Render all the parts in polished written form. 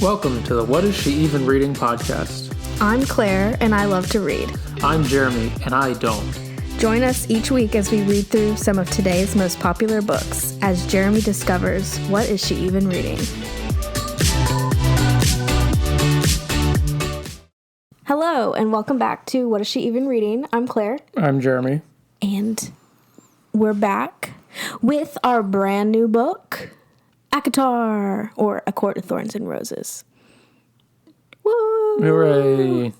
Welcome to the What Is She Even Reading podcast. I'm Claire, and I love to read. I'm Jeremy, and I don't. Join us each week as we read through some of today's most popular books as Jeremy discovers what is she even reading. Hello, and welcome back to What Is She Even Reading? I'm Claire. I'm Jeremy. And we're back with our brand new book, ACOTAR, or A Court of Thorns and Roses. Woo! Hooray!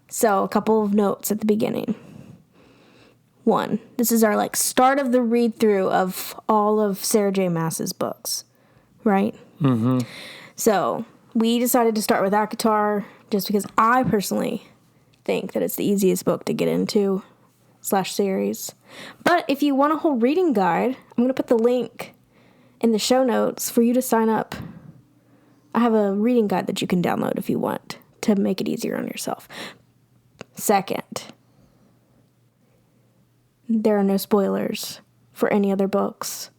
So, a couple of notes at the beginning. One, this is our start of the read-through of all of Sarah J. Maas's books, right? Mm-hmm. So, we decided to start with ACOTAR just because I personally think that it's the easiest book to get into / series. But if you want a whole reading guide, I'm going to put the link in the show notes for you to sign up. I have a reading guide that you can download if you want to make it easier on yourself. Second, there are no spoilers for any other books.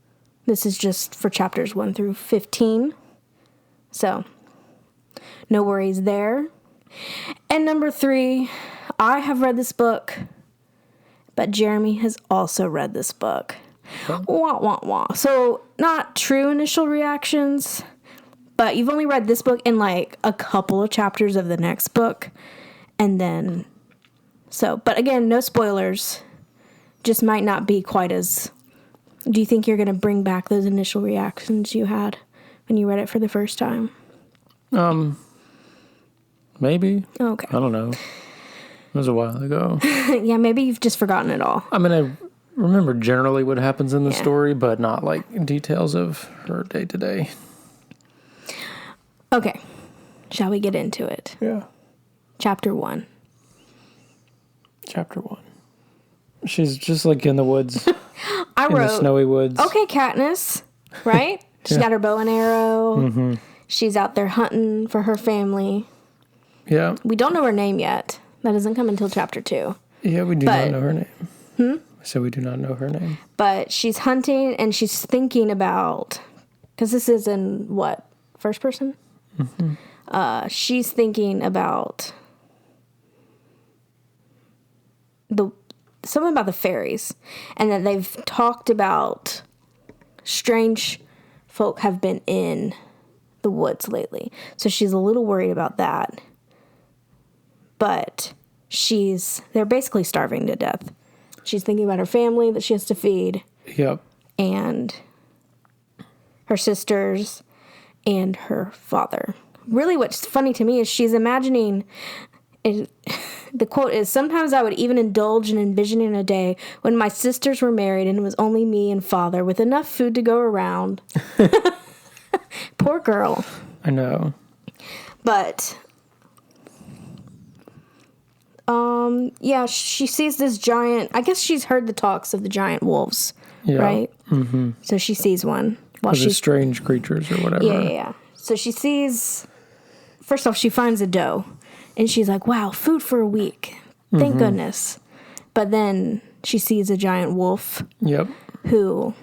This is just for chapters 1 through 15. So, no worries there. And number 3, I have read this book, but Jeremy has also read this book. Wah, wah, wah. So, not true initial reactions, but you've only read this book in a couple of chapters of the next book. And then, but again, no spoilers. Just might not be quite as... Do you think you're going to bring back those initial reactions you had when you read it for the first time? Maybe. Okay. I don't know. It was a while ago. Yeah, maybe you've just forgotten it all. I mean, I remember generally what happens in the story, but not details of her day-to-day. Okay. Shall we get into it? Yeah. Chapter 1. Chapter 1. She's just in the woods. I wrote, in the snowy woods. Okay, Katniss, right? She's got her bow and arrow. Mm-hmm. She's out there hunting for her family. Yeah. We don't know her name yet. That doesn't come until chapter 2. Yeah, we do not know her name. So we do not know her name. But she's hunting and she's thinking about, because this is in what, first person? Mm-hmm. She's thinking about something about the fairies, and that they've talked about strange folk have been in the woods lately. So she's a little worried about that. But they're basically starving to death. She's thinking about her family that she has to feed. Yep. And her sisters and her father. Really, what's funny to me is she's imagining... The quote is, "Sometimes I would even indulge in envisioning a day when my sisters were married and it was only me and father with enough food to go around." Poor girl. I know. But, yeah, she sees this giant... I guess she's heard the talks of the giant wolves, right? Mm-hmm. So she sees one. She's strange creatures or whatever. Yeah. So she sees... First off, she finds a doe. And she's like, wow, food for a week. Thank goodness. But then she sees a giant wolf. Yep. Who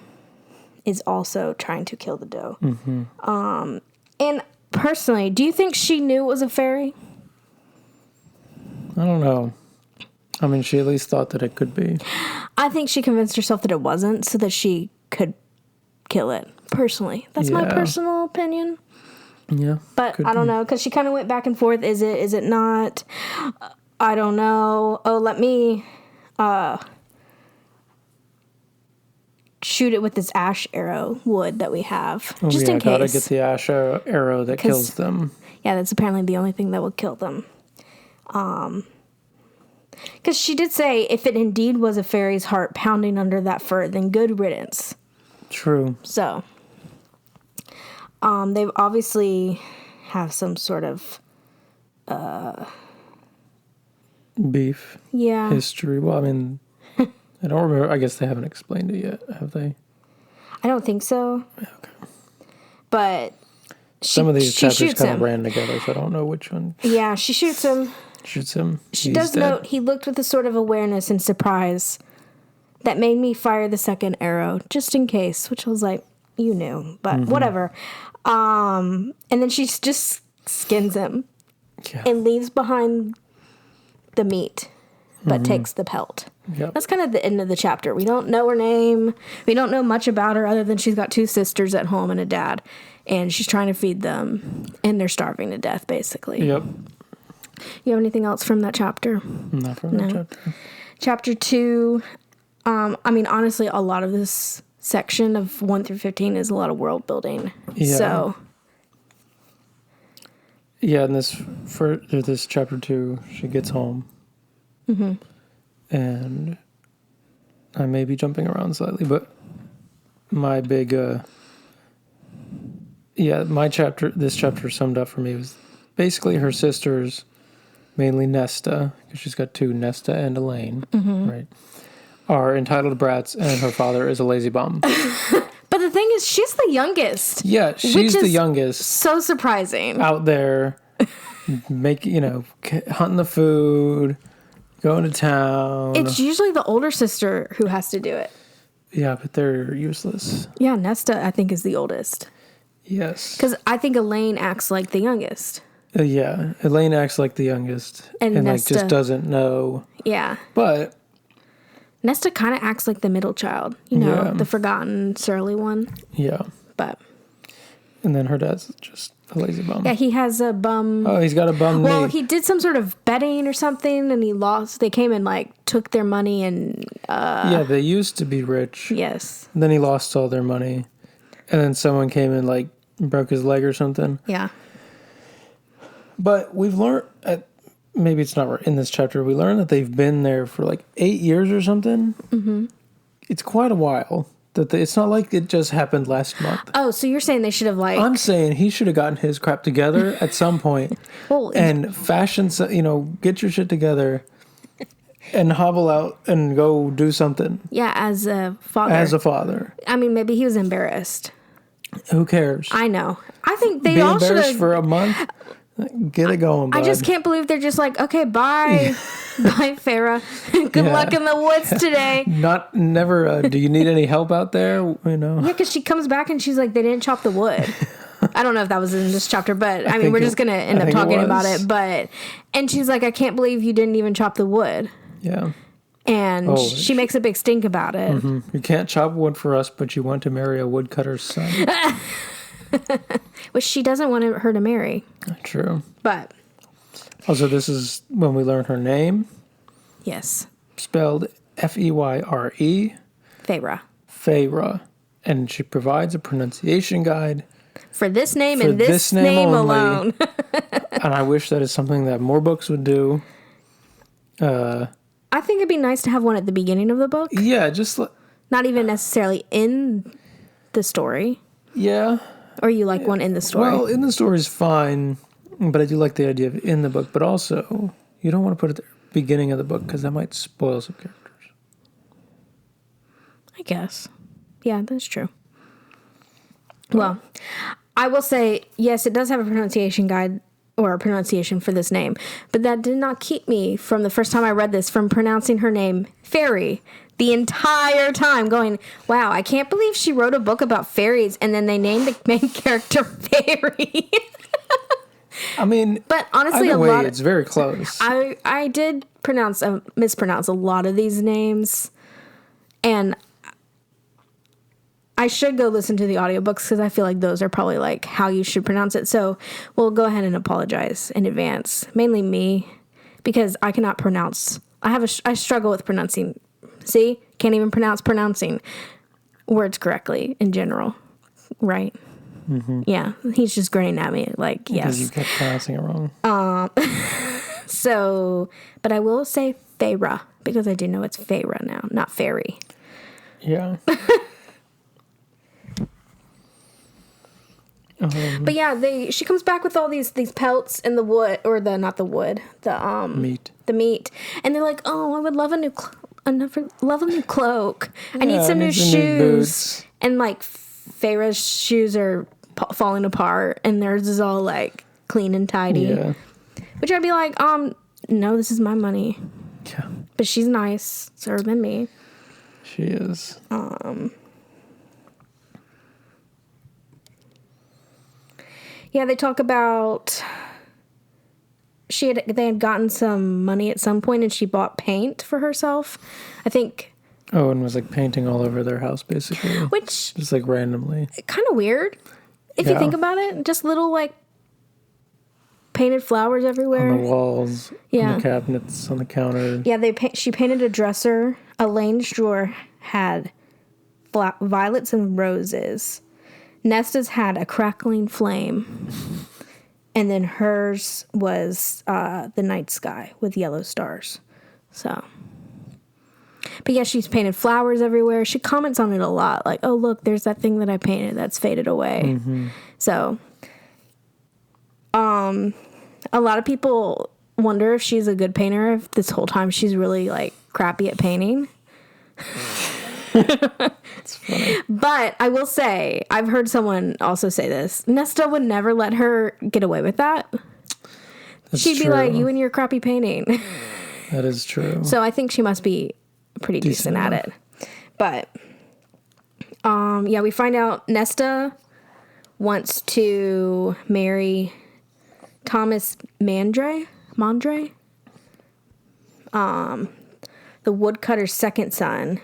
is also trying to kill the doe. Mm-hmm. And personally, do you think she knew it was a fairy? I don't know. I mean, she at least thought that it could be. I think she convinced herself that it wasn't so that she could kill it. Personally. That's my personal opinion. Yeah. But I don't know, because she kind of went back and forth. Is it not? I don't know. Oh, let me shoot it with this ash arrow wood that we have. Just in case. I gotta get the ash arrow that kills them. Yeah, that's apparently the only thing that will kill them. Because she did say, if it indeed was a fairy's heart pounding under that fur, then good riddance. True. So... they obviously have some sort of beef. Yeah. History. Well, I mean, I don't remember. I guess they haven't explained it yet, have they? I don't think so. Okay. But some of these chapters kind of ran together, so I don't know which one. Yeah, she shoots him. She does note he looked with a sort of awareness and surprise that made me fire the second arrow, just in case, which was like, you knew, but whatever. And then she just skins him and leaves behind the meat, but takes the pelt. Yep. That's kind of the end of the chapter. We don't know her name. We don't know much about her other than she's got 2 sisters at home and a dad, and she's trying to feed them, and they're starving to death, basically. Yep. You have anything else from that chapter? Not from that chapter. Chapter 2, I mean, honestly, a lot of this section of 1 through 15 is a lot of world building. Yeah. So. Yeah, and this chapter 2, she gets home. And I may be jumping around slightly, but my big, this chapter summed up for me was basically her sisters, mainly Nesta, because she's got 2, Nesta and Elaine, right, are entitled brats, and her father is a lazy bum. But the thing is, she's the youngest. Yeah, she's the youngest. So surprising. Out there, hunting the food, going to town. It's usually the older sister who has to do it. Yeah, but they're useless. Yeah, Nesta, I think, is the oldest. Yes. Because I think Elaine acts like the youngest. Yeah, Elaine acts like the youngest. And Nesta, just doesn't know. Yeah. But Nesta kind of acts like the middle child. The forgotten, surly one. Yeah. But. And then her dad's just a lazy bum. Yeah, he has a bum. Oh, he's got a bum knee. Well, he did some sort of betting or something, and he lost. They came and, took their money and... yeah, they used to be rich. Yes. And then he lost all their money. And then someone came and, broke his leg or something. Yeah. But we've learned... maybe it's not in this chapter. We learned that they've been there for, 8 years or something. Mm-hmm. It's quite a while. It's not like it just happened last month. Oh, so you're saying they should have I'm saying he should have gotten his crap together at some point. Well, and get your shit together and hobble out and go do something. Yeah, as a father. I mean, maybe he was embarrassed. Who cares? I know. I think they Be all should embarrassed for a month. Get it going, bud. I just can't believe they're just okay, bye. Bye, Farrah. Good luck in the woods today. Never, do you need any help out there? Yeah, because she comes back and she's like, they didn't chop the wood. I don't know if that was in this chapter, but I mean, we're just going to end up talking about it. And she's like, I can't believe you didn't even chop the wood. Yeah. And she makes a big stink about it. Mm-hmm. You can't chop wood for us, but you want to marry a woodcutter's son. Which she doesn't want her to marry. True. But. Also, this is when we learn her name. Yes. Spelled Feyre. Farah. And she provides a pronunciation guide. For this name and this name alone. And I wish that is something that more books would do. I think it'd be nice to have one at the beginning of the book. Yeah, just... Not even necessarily in the story. Yeah. Or you like one in the story? Well, in the story is fine, but I do like the idea of in the book. But also, you don't want to put it at the beginning of the book because that might spoil some characters. I guess. Yeah, that's true. Well, I will say, yes, it does have a pronunciation guide or a pronunciation for this name, but that did not keep me from the first time I read this from pronouncing her name Fairy the entire time, going, wow, I can't believe she wrote a book about fairies and then they named the main character Fairy. I mean, but honestly, it's very close. I did mispronounce a lot of these names, and I should go listen to the audiobooks because I feel like those are probably how you should pronounce it. So we'll go ahead and apologize in advance. Mainly me, because I cannot pronounce. I struggle with pronouncing. See? Can't even pronouncing words correctly in general. Right? Mm-hmm. Yeah. He's just grinning at me yes. Because you kept pronouncing it wrong. But I will say Farah because I do know it's Farah now, not Fairy. Yeah. But yeah, she comes back with all these pelts and the wood, or not the wood, the meat. The meat, and they're like, "Oh, I would love a new cloak. I need some new shoes." And Farah's shoes are falling apart, and theirs is all clean and tidy. Yeah. Which I'd be like, no, this is my money. Yeah. But she's nice, than me. She is. Yeah, they talk about they had gotten some money at some point and she bought paint for herself. I think. Oh, and was like painting all over their house, basically. Which just like randomly. Kind of weird, if you think about it. Just little like painted flowers everywhere on the walls, on the cabinets, on the counter. Yeah, she painted a dresser. Elaine's drawer had violets and roses. Nesta's had a crackling flame. And then hers was the night sky with yellow stars. So, but yeah, she's painted flowers everywhere. She comments on it a lot. Like, oh, look, there's that thing that I painted that's faded away. Mm-hmm. So, a lot of people wonder if she's a good painter, if this whole time she's really, like, crappy at painting. It's funny. But I will say, I've heard someone also say this. Nesta would never let her get away with that. She'd be like, you and your crappy painting. That is true. So I think she must be pretty decent at it. But, yeah, we find out Nesta wants to marry Thomas Mandre, the woodcutter's second son.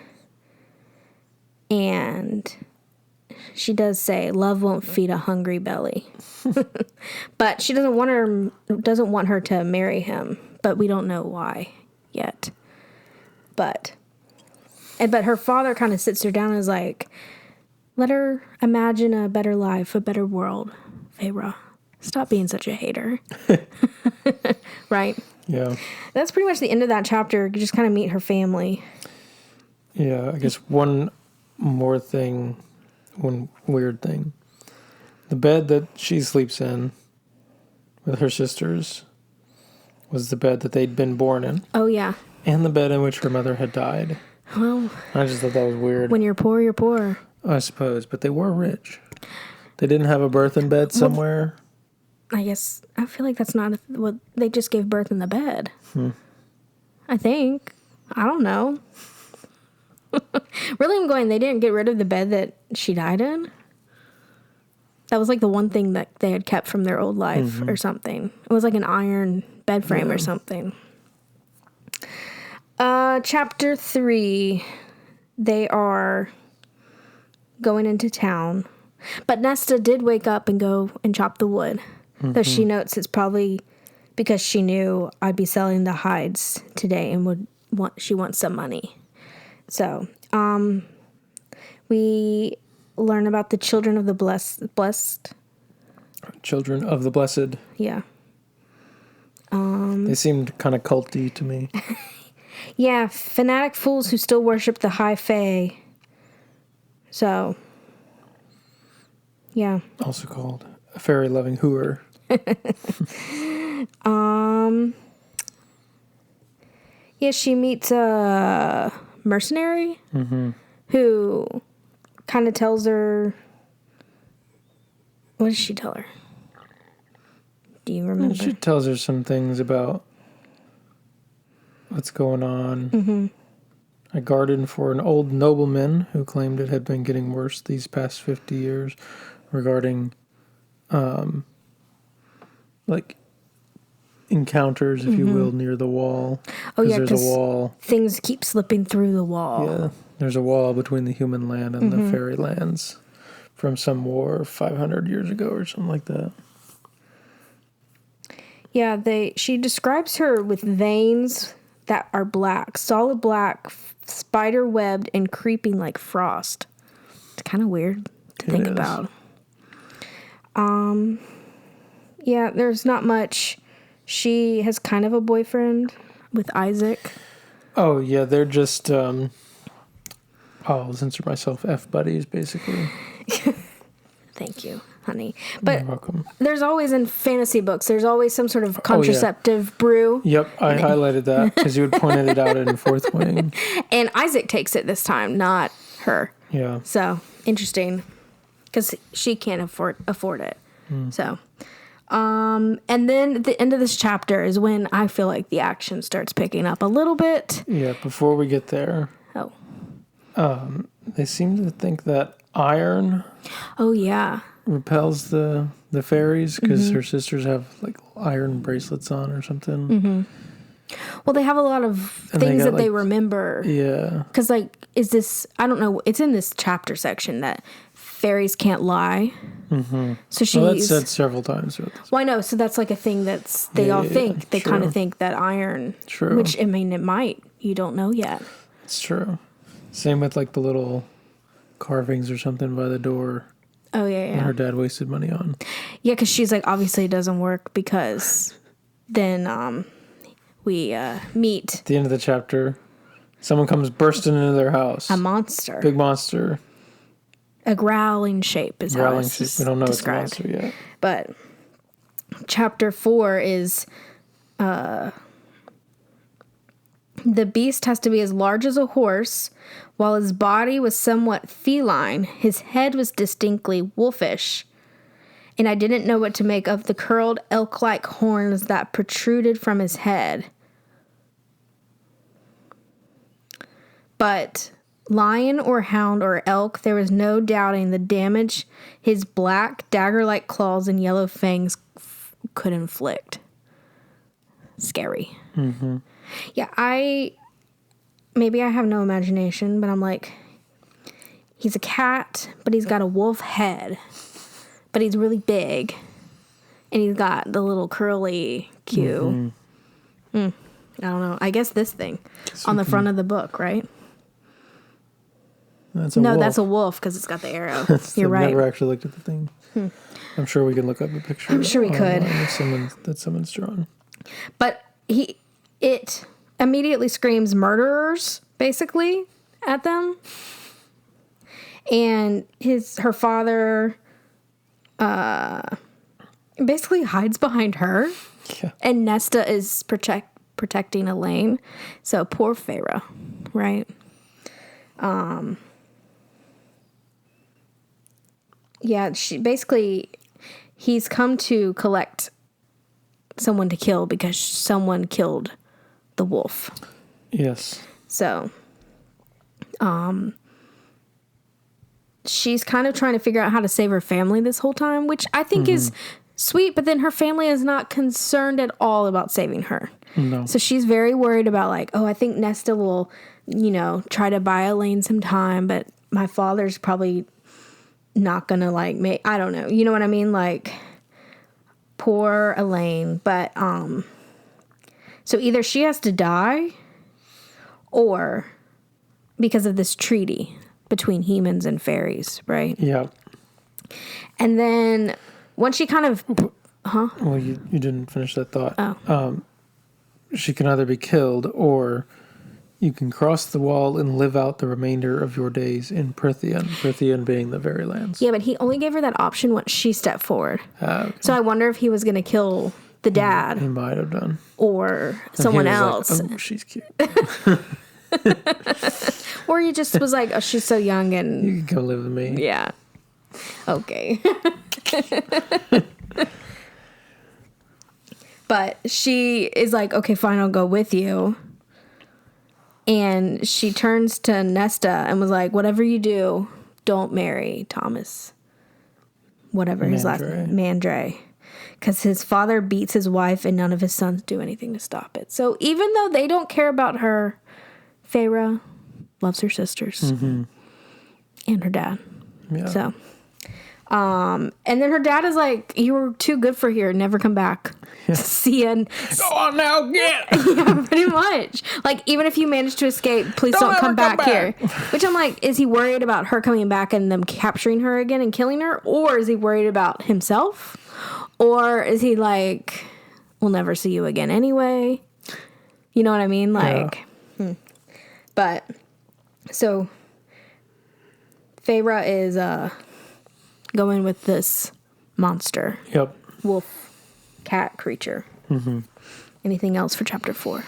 And she does say, love won't feed a hungry belly. But she doesn't want her to marry him. But we don't know why yet. But her father kind of sits her down and is like, let her imagine a better life, a better world, Feyre. Stop being such a hater. Right? Yeah. That's pretty much the end of that chapter. You just kind of meet her family. Yeah, I guess one more thing, one weird thing. The bed that she sleeps in with her sisters was the bed that they'd been born in. Oh, yeah. And the bed in which her mother had died. Well, I just thought that was weird. When you're poor, you're poor. I suppose, but they were rich. They didn't have a birth in bed somewhere. I guess, I feel like that's not what they just gave birth in the bed. I think. I don't know. Really, I'm going, they didn't get rid of the bed that she died in? That was like the one thing that they had kept from their old life or something. It was like an iron bed frame or something. Chapter 3, they are going into town. But Nesta did wake up and go and chop the wood. Though she notes it's probably because she knew I'd be selling the hides today and she wants some money. So, we learn about the children of the blessed. Children of the blessed. Yeah. They seemed kind of culty to me. Yeah, fanatic fools who still worship the high fae. So, yeah. Also called a fairy-loving hooer. Yeah, she meets a mercenary who kind of tells her... What does she tell her? Do you remember? She tells her some things about what's going on. A garden for an old nobleman who claimed it had been getting worse these past 50 years regarding, like, encounters, if you will, near the wall. Oh, yeah, there's a wall. Things keep slipping through the wall. Yeah, there's a wall between the human land and the fairy lands from some war 500 years ago or something like that. Yeah, she describes her with veins that are black, solid black, spider webbed and creeping like frost. It's kind of weird to think about. Yeah, there's not much. She has kind of a boyfriend with Isaac. Oh, yeah, they're just, I'll censor myself, F-buddies, basically. Thank you, honey. But you're welcome. There's always, in fantasy books, there's always some sort of contraceptive brew. Yep, I highlighted that because you had pointed it out in Fourth Wing. And Isaac takes it this time, not her. Yeah. So, interesting. Because she can't afford it. So, and then the end of this chapter is when I feel like the action starts picking up a little bit. Yeah, before we get there. Oh. They seem to think that iron... Oh, yeah. repels the the fairies, because her sisters have like iron bracelets on or something. Well, they have a lot of things that they remember. Yeah. Because, like, is this... I don't know. It's in this chapter section that fairies can't lie. So she's... Well, that's said several times. Well, I know. So that's like a thing that's... They all think. They kind of think that iron... True. Which, I mean, it might. You don't know yet. It's true. Same with, like, the little carvings or something by the door. Oh, yeah. And her dad wasted money on. Yeah, because she's like, obviously it doesn't work because then we meet... At the end of the chapter, someone comes bursting into their house. A monster. Big monster. A growling shape is how it's described. We don't know it's a monster yet. But chapter 4 is... the beast has to be as large as a horse. While his body was somewhat feline, his head was distinctly wolfish. And I didn't know what to make of the curled elk-like horns that protruded from his head. But lion or hound or elk, there was no doubting the damage his black dagger-like claws and yellow fangs could inflict. Scary. Yeah, maybe I have no imagination, but I'm like, he's a cat, but he's got a wolf head, but he's really big, and he's got the little curly Q. I don't know. I guess this thing on the front of the book, right? That's a wolf. That's a wolf because it's got the arrow. You're right. I've never actually looked at the thing. I'm sure we can look up a picture. I'm sure we could. That someone's drawn. But it immediately screams murderers, basically, at them. And her father basically hides behind her. Yeah. And Nesta is protecting Elaine. So poor Feyre, right? Yeah, he's come to collect someone to kill because someone killed the wolf. Yes. So, she's kind of trying to figure out how to save her family this whole time, which I think is sweet, but then her family is not concerned at all about saving her. No. So she's very worried about like, oh, I think Nesta will, try to buy Elaine some time, but my father's probably not gonna like I don't know. You know what I mean? Like, poor Elaine. But, so either she has to die or because of this treaty between humans and fairies, right? Yeah. And then once she kind of... Well, you didn't finish that thought. Oh. She can either be killed or you can cross the wall and live out the remainder of your days in Prithian. Prithian being the very lands. Yeah, but he only gave her that option once she stepped forward. Okay. So I wonder if he was going to kill the dad. He might have done. Or someone else. Like, oh, she's cute. Or he just was like, oh, she's so young and... You can come live with me. Yeah. Okay. But she is like, okay, fine, I'll go with you. And she turns to Nesta and was like, whatever you do, don't marry Thomas. Whatever his last name. Mandray. Because his father beats his wife and none of his sons do anything to stop it. So even though they don't care about her, Feyre loves her sisters. And her dad. Yeah. So... and then her dad is like, you were too good for here. Never come back. Yeah. See ya. Go on now, get. Yeah, pretty much. Like, even if you manage to escape, please don't come back here. Which I'm like, is he worried about her coming back and them capturing her again and killing her? Or is he worried about himself? Or is he like, we'll never see you again anyway? You know what I mean? Like, But, so, Feyre is, going with this monster. Yep. Wolf cat creature. Anything else for chapter 4?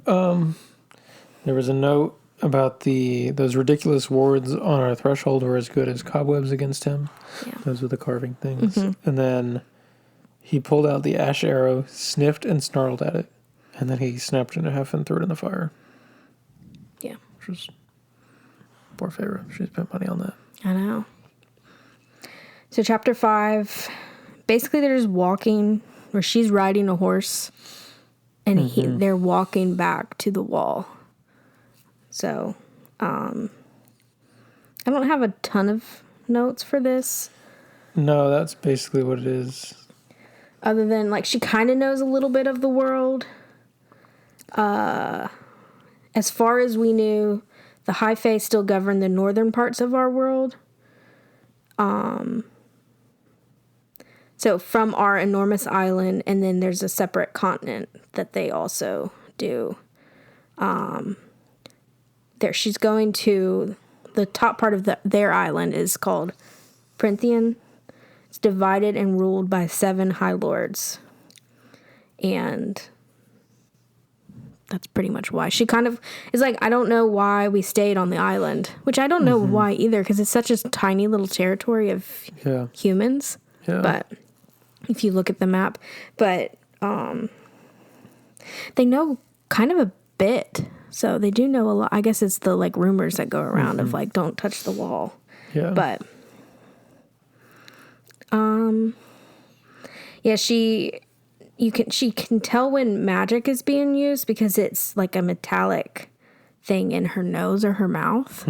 There was a note about those ridiculous wards on our threshold were as good as cobwebs against him. Yeah. Those were the carving things. And then he pulled out the ash arrow, sniffed and snarled at it, and then he snapped it in half and threw it in the fire. Yeah. Which was poor Feyre. She spent money on that. I know. So chapter 5 basically they're just walking, or she's riding a horse, and they're walking back to the wall. So, I don't have a ton of notes for this. No, that's basically what it is. Other than, like, she kind of knows a little bit of the world. As far as we knew, the High Fae still govern the northern parts of our world. So from our enormous island, and then there's a separate continent that they also do. She's going to the top part of their island is called Prynthian. It's divided and ruled by 7 High Lords. And that's pretty much why. She kind of is like, I don't know why we stayed on the island, which I don't know why either, because it's such a tiny little territory of humans. Yeah. But if you look at the map, but they know kind of a bit. So they do know a lot. I guess it's the like rumors that go around of like, don't touch the wall. Yeah. But yeah, she can tell when magic is being used because it's like a metallic thing in her nose or her mouth.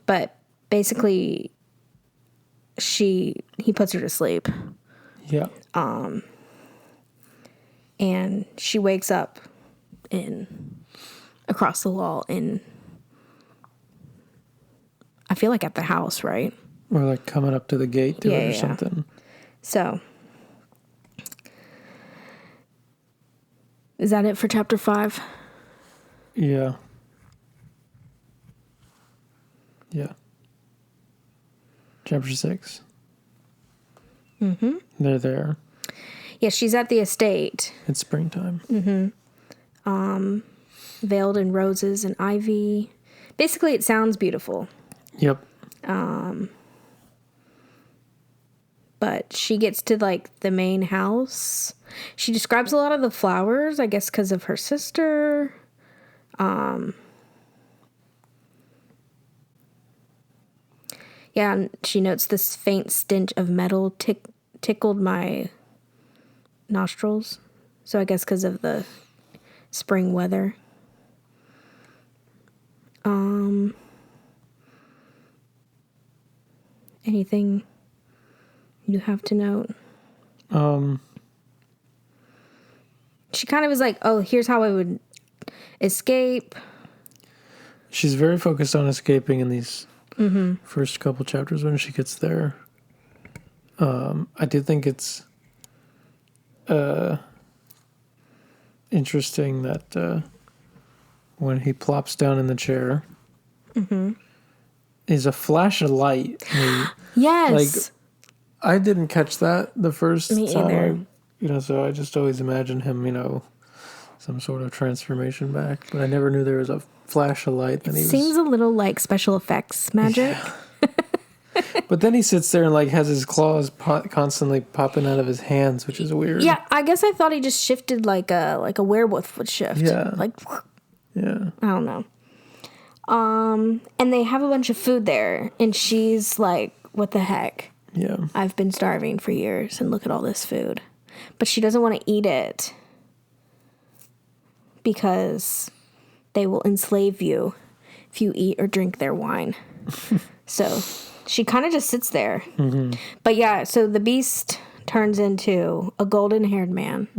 But basically he puts her to sleep. Yeah. And she wakes up across the wall I feel like at the house, right? Or like coming up to the gate to it or something. So, is that it for chapter 5? Yeah. Yeah. Chapter 6. They're there. Yeah, she's at the estate. It's springtime. Veiled in roses and ivy. Basically, it sounds beautiful. Yep. But she gets to, like, the main house. She describes a lot of the flowers, I guess, because of her sister. Yeah, and she notes this faint stench of metal tickled my nostrils. So I guess because of the spring weather. Anything you have to note? She kind of was like, oh, here's how I would escape. She's very focused on escaping in these first couple chapters when she gets there. I do think it's interesting that when he plops down in the chair, is a flash of light. Yes. Like, I didn't catch that the first Me time. So I just always imagined him, some sort of transformation back. But I never knew there was a flash of light. It seems a little like special effects magic. Yeah. But then he sits there and like has his claws constantly popping out of his hands, which is weird. Yeah, I guess I thought he just shifted like a werewolf would shift. Yeah. Like, yeah. I don't know. And they have a bunch of food there, and she's like, what the heck? Yeah. I've been starving for years, and look at all this food. But she doesn't want to eat it because they will enslave you if you eat or drink their wine. So she kind of just sits there. But yeah, so the beast turns into a golden-haired man.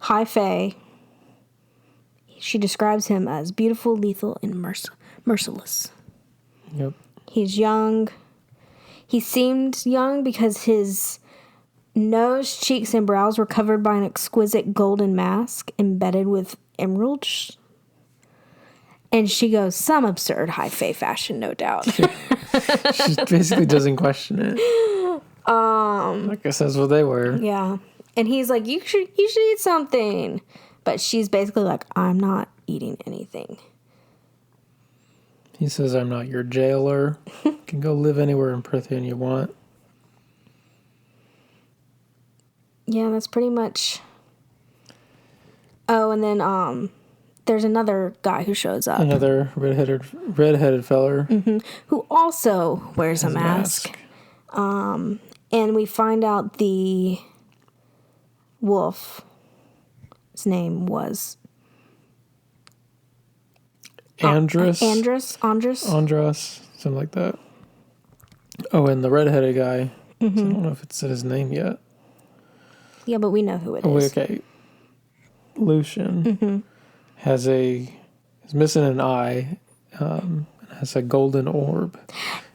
High Fae. She describes him as beautiful, lethal, and merciless. Yep. He's young. He seemed young because his nose, cheeks, and brows were covered by an exquisite golden mask embedded with emeralds. And she goes, some absurd High Fae fashion, no doubt. She basically doesn't question it. I guess that's what they were. Yeah. And he's like, you should eat something. But she's basically like, I'm not eating anything. He says, I'm not your jailer. You can go live anywhere in Prythian you want. Yeah, that's pretty much. Oh, and then there's another guy who shows up. Another redheaded feller. Who also wears a mask. And we find out the wolf, his name was Andrus, something like that. Oh, and the redheaded guy. So I don't know if it said his name yet. Yeah, but we know who it is. Okay. Lucian is missing an eye, has a golden orb,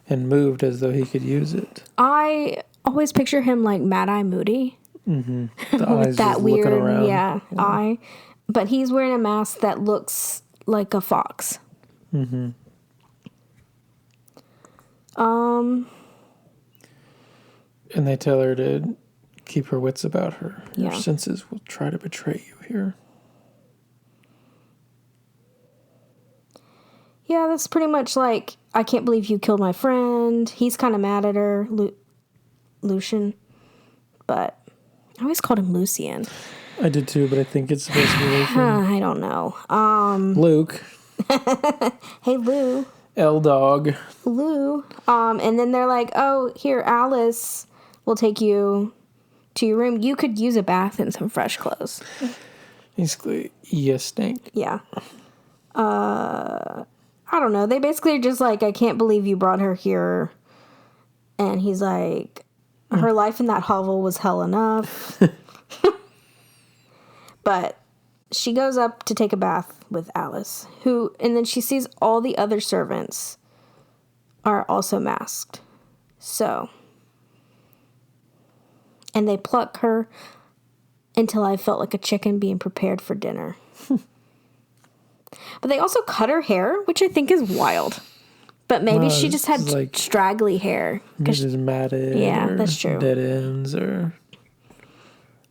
and moved as though he could use it. I always picture him like Mad Eye Moody. Mm-hmm. The eyes With that just weird, looking around. eye. But he's wearing a mask that looks like a fox. Mm-hmm. And they tell her to keep her wits about her. Your senses will try to betray you here. Yeah, that's pretty much like, I can't believe you killed my friend. He's kind of mad at her, Lucian. But I always called him Lucian. I did too, but I think it's supposed to be Lucian. I don't know. Luke. Hey, Lou. L-Dog. Lou. And then they're like, oh, here, Alice will take you to your room. You could use a bath and some fresh clothes. Basically, you stink. Yeah. I don't know. They basically are just like, I can't believe you brought her here. And he's like, her life in that hovel was hell enough. But she goes up to take a bath with Alice, and then she sees all the other servants are also masked. So, and they pluck her until I felt like a chicken being prepared for dinner. But they also cut her hair, which I think is wild. But maybe she just had like straggly hair. Just matted. Yeah, that's true. Dead ends, or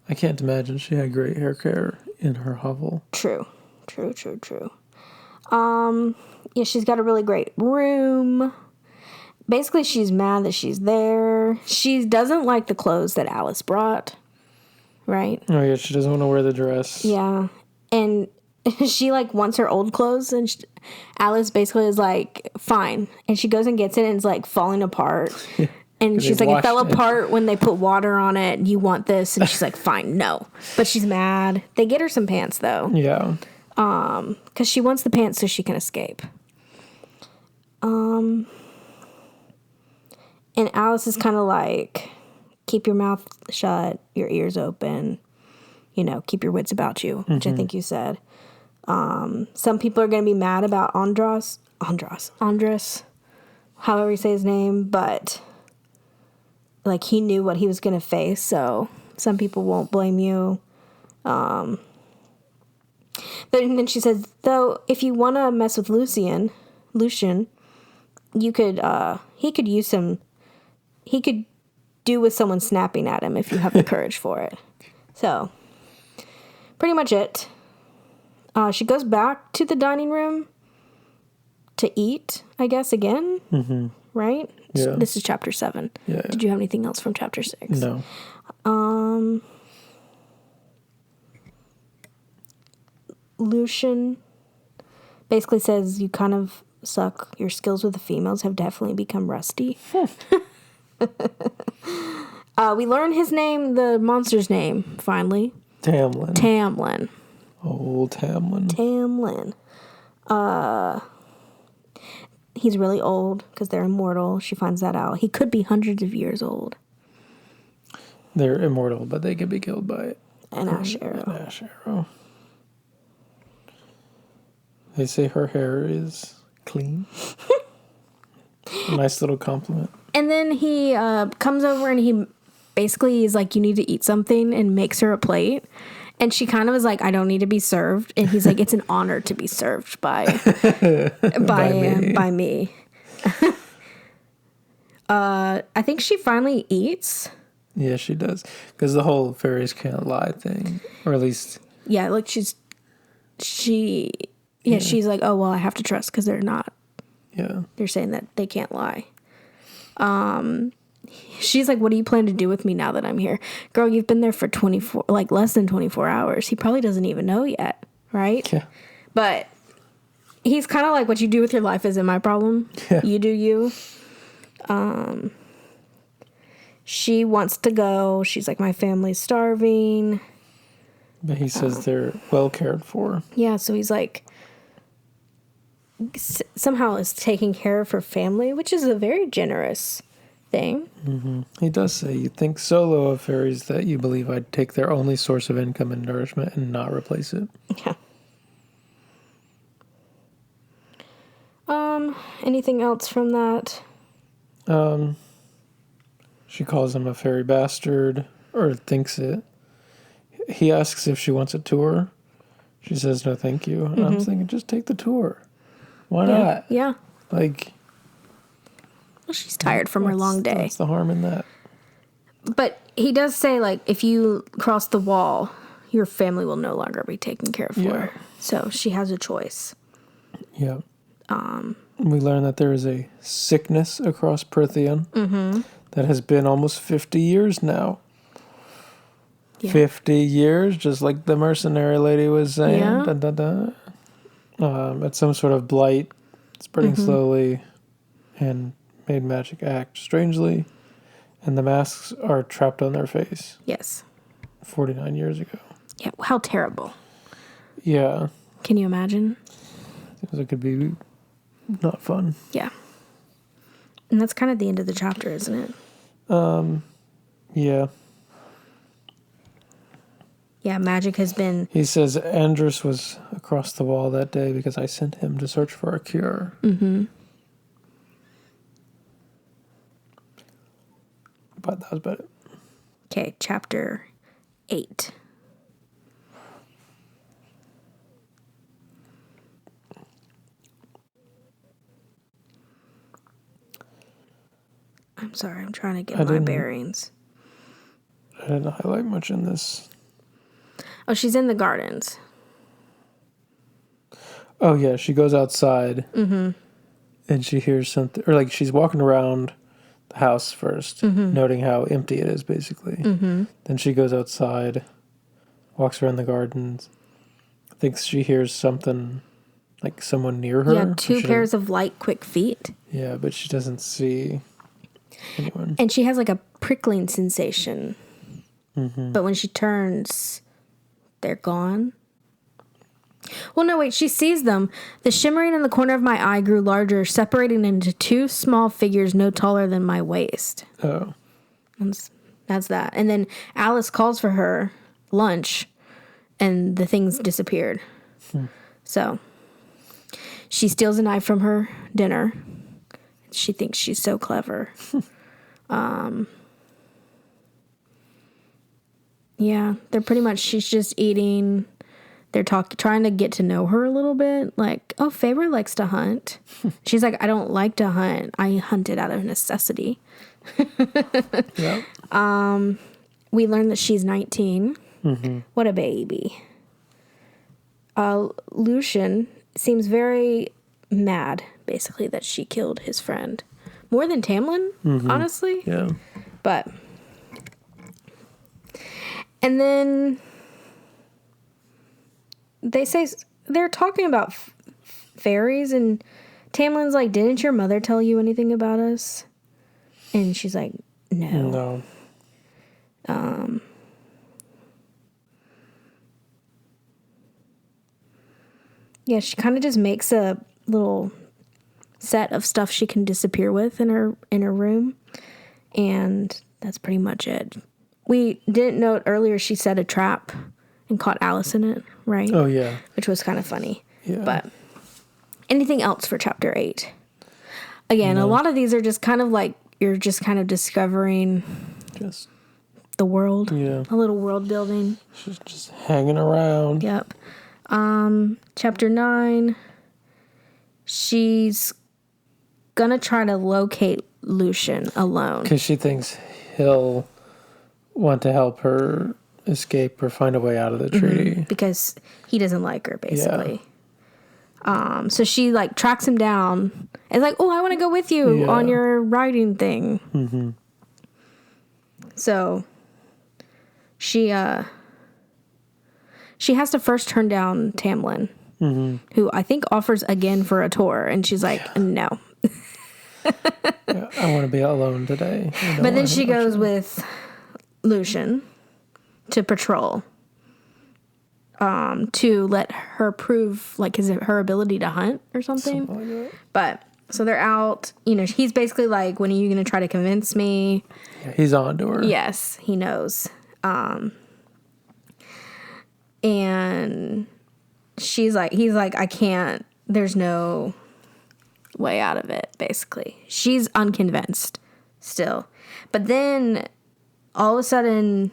I can't imagine she had great hair care in her hovel. True. Yeah, she's got a really great room. Basically, she's mad that she's there. She doesn't like the clothes that Alice brought, right? Oh, yeah, she doesn't want to wear the dress. Yeah, and she, like, wants her old clothes, and Alice basically is like, fine. And she goes and gets it, and it's, like, falling apart. And she's like, it fell apart when they put water on it. You want this? And she's like, fine, no. But she's mad. They get her some pants, though. Yeah. Because she wants the pants so she can escape. And Alice is kind of like, keep your mouth shut, your ears open, keep your wits about you, which I think you said. Some people are going to be mad about Andros, however you say his name, but like he knew what he was going to face, so some people won't blame you. But then she says, though, if you want to mess with Lucian, you could, he could do with someone snapping at him if you have the courage for it. So, pretty much it. She goes back to the dining room to eat, I guess, again. Mm-hmm. Right? Yeah. This is chapter 7. Yeah. Did you have anything else from chapter 6? No. Lucian basically says you kind of suck. Your skills with the females have definitely become rusty. We learn his name, the monster's name, finally. Tamlin. Old Tamlin. He's really old because they're immortal. She finds that out. He could be hundreds of years old. They're immortal, but they could be killed by an ash arrow. They say her hair is clean. A nice little compliment. And then he comes over and he basically is like, you need to eat something, and makes her a plate. And she kind of is like, I don't need to be served. And he's like, it's an honor to be served by me. I think she finally eats. Yeah, she does. Because the whole fairies can't lie thing. Or at least... Yeah, like she's like, oh, well, I have to trust because they're not. Yeah. They're saying that they can't lie. She's like, what do you plan to do with me now that I'm here? Girl, you've been there for less than 24 hours. He probably doesn't even know yet, right? Yeah. But he's kind of like, what you do with your life isn't my problem. Yeah. You do you. She wants to go. She's like, my family's starving. But he says they're well cared for. Yeah, so he's like, somehow is taking care of her family, which is a very generous thing. Mm-hmm. He does say, you think so low of fairies that you believe I'd take their only source of income and nourishment and not replace it. Yeah. Anything else from that? She calls him a fairy bastard, or thinks it. He asks if she wants a tour. She says, no, thank you. And I'm thinking, just take the tour. Why not? Yeah. Like, well, she's tired from her long day. What's the harm in that? But he does say, like, if you cross the wall, your family will no longer be taken care of for. Yeah. So she has a choice. Yeah. We learn that there is a sickness across Prithian that has been almost 50 years now. Yeah. 50 years, just like the mercenary lady was saying. Yeah. Dun, dun, dun. It's some sort of blight spreading slowly and made magic act strangely. And the masks are trapped on their face. Yes. 49 years ago. Yeah, how terrible. Yeah. Can you imagine? Seems like it could be not fun. Yeah. And that's kind of the end of the chapter, isn't it? Yeah. Yeah, magic has been... He says Andrus was across the wall that day because I sent him to search for a cure. Mm-hmm. But that was about it. Okay, chapter 8. I'm sorry, I'm trying to get my bearings. I didn't highlight much in this. Oh, she's in the gardens. Oh, yeah, she goes outside. Mm-hmm. And she hears something, or like she's walking around the house first, noting how empty it is, basically. Mm-hmm. Then she goes outside, walks around the gardens, thinks she hears something, like someone near her. Yeah, 2 pairs of light, quick feet. Yeah, but she doesn't see anyone. And she has like a prickling sensation. Mm-hmm. But when she turns, they're gone. Well, no, wait, she sees them. The shimmering in the corner of my eye grew larger, separating into 2 small figures no taller than my waist. Oh. That's that. And then Alice calls for her lunch, and the things disappeared. So she steals a knife from her dinner. She thinks she's so clever. Yeah, they're pretty much, she's just eating. They're trying to get to know her a little bit. Like, oh, Faber likes to hunt. She's like, I don't like to hunt. I hunted out of necessity. Yeah. We learned that she's 19. Mm-hmm. What a baby. Lucian seems very mad, basically, that she killed his friend. More than Tamlin, honestly. Yeah. But... And then they say they're talking about fairies, and Tamlin's like, "Didn't your mother tell you anything about us?" And she's like, "No." Yeah, she kind of just makes a little set of stuff she can disappear with in her room, and that's pretty much it. We didn't note earlier she set a trap and caught Alice in it, right? Oh, yeah. Which was kind of funny. Yeah. But anything else for chapter 8? Again, a lot of these are just kind of like you're just kind of discovering the world. Yeah. A little world building. She's just hanging around. Yep. Chapter 9, she's gonna try to locate Lucian alone. Because she thinks he'll want to help her escape or find a way out of the treaty. Because he doesn't like her, basically. Yeah. So she, like, tracks him down and like, oh, I want to go with you on your riding thing. Mm-hmm. So she has to first turn down Tamlin, who I think offers again for a tour. And she's like, no. Yeah, I want to be alone today. But then she goes with Lucian to patrol. To let her prove, like, is it her ability to hunt or something? Something like that. But, so they're out. You know, he's basically like, when are you going to try to convince me? Yeah, he's on to her. Yes, he knows. And he's like, I can't, there's no way out of it, basically. She's unconvinced still. But then, all of a sudden...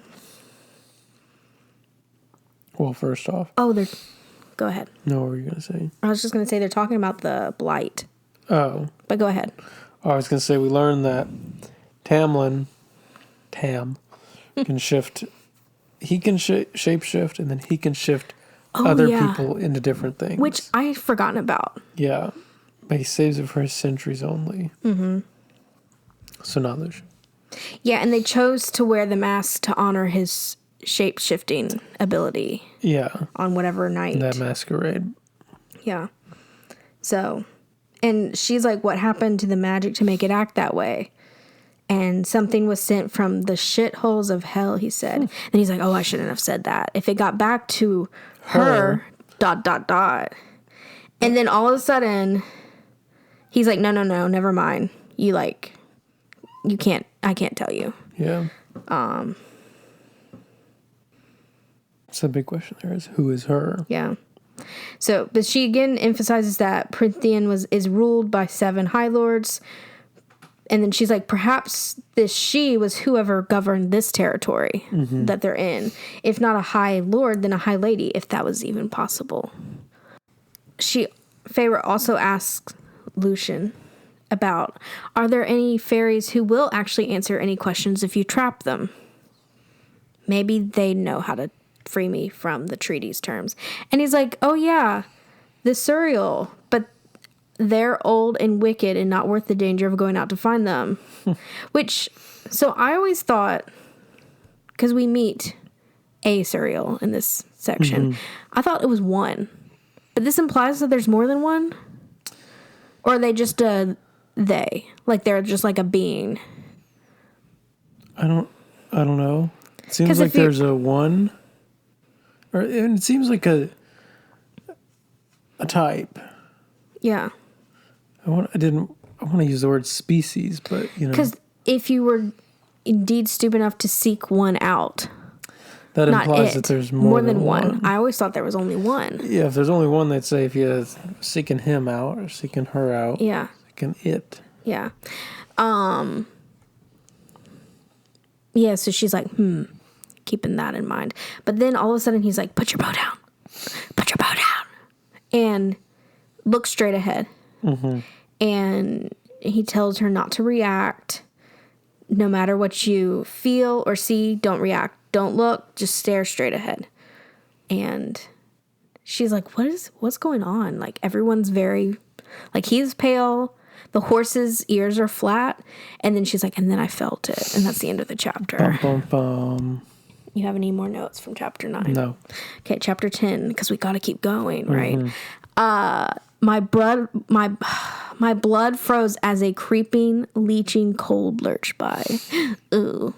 Well, first off... Go ahead. No, what were you going to say? I was just going to say they're talking about the blight. Oh. But go ahead. I was going to say we learned that Tam, can shift... He can shapeshift, and then he can shift other people into different things. Which I had forgotten about. Yeah. But he saves it for his sentries only. Mm-hmm. So not Lucian. Yeah, and they chose to wear the mask to honor his shape-shifting ability. Yeah. On whatever night. That masquerade. Yeah. So, and she's like, what happened to the magic to make it act that way? And something was sent from the shitholes of hell, he said. And he's like, oh, I shouldn't have said that. If it got back to her. And then all of a sudden, he's like, no, never mind. I can't tell you. Yeah. So the big question there is, who is her? Yeah. So, but she again emphasizes that Prythian is ruled by 7 High Lords. And then she's like, perhaps this she was whoever governed this territory that they're in. If not a High Lord, then a High Lady, if that was even possible. Feyre also asks Lucian about, are there any fairies who will actually answer any questions if you trap them? Maybe they know how to free me from the treaty's terms. And he's like, oh yeah, the Suriel, but they're old and wicked and not worth the danger of going out to find them. So I always thought, because we meet a Suriel in this section, I thought it was one. But this implies that there's more than one? Or are they just they? Like they're just like a being? I don't know. It seems like there's a one. And it seems like a type. Yeah. I want to use the word species, but you know. Because if you were indeed stupid enough to seek one out, that implies that there's more than one. I always thought there was only one. Yeah, if there's only one, they'd say if you're seeking him out or seeking her out. Yeah. Seeking it. Yeah. Yeah, so she's like, keeping that in mind. But then all of a sudden he's like, put your bow down. Put your bow down. And look straight ahead. Mm-hmm. And he tells her not to react. No matter what you feel or see, don't react. Don't look. Just stare straight ahead. And she's like, what's going on? Like, everyone's very, like, he's pale. The horse's ears are flat. And then she's like, and then I felt it. And that's the end of the chapter. Bum, bum, bum. You have any more notes from chapter 9? No. Okay, chapter 10, because we got to keep going, right? My blood froze as a creeping, leeching cold lurched by. Ooh.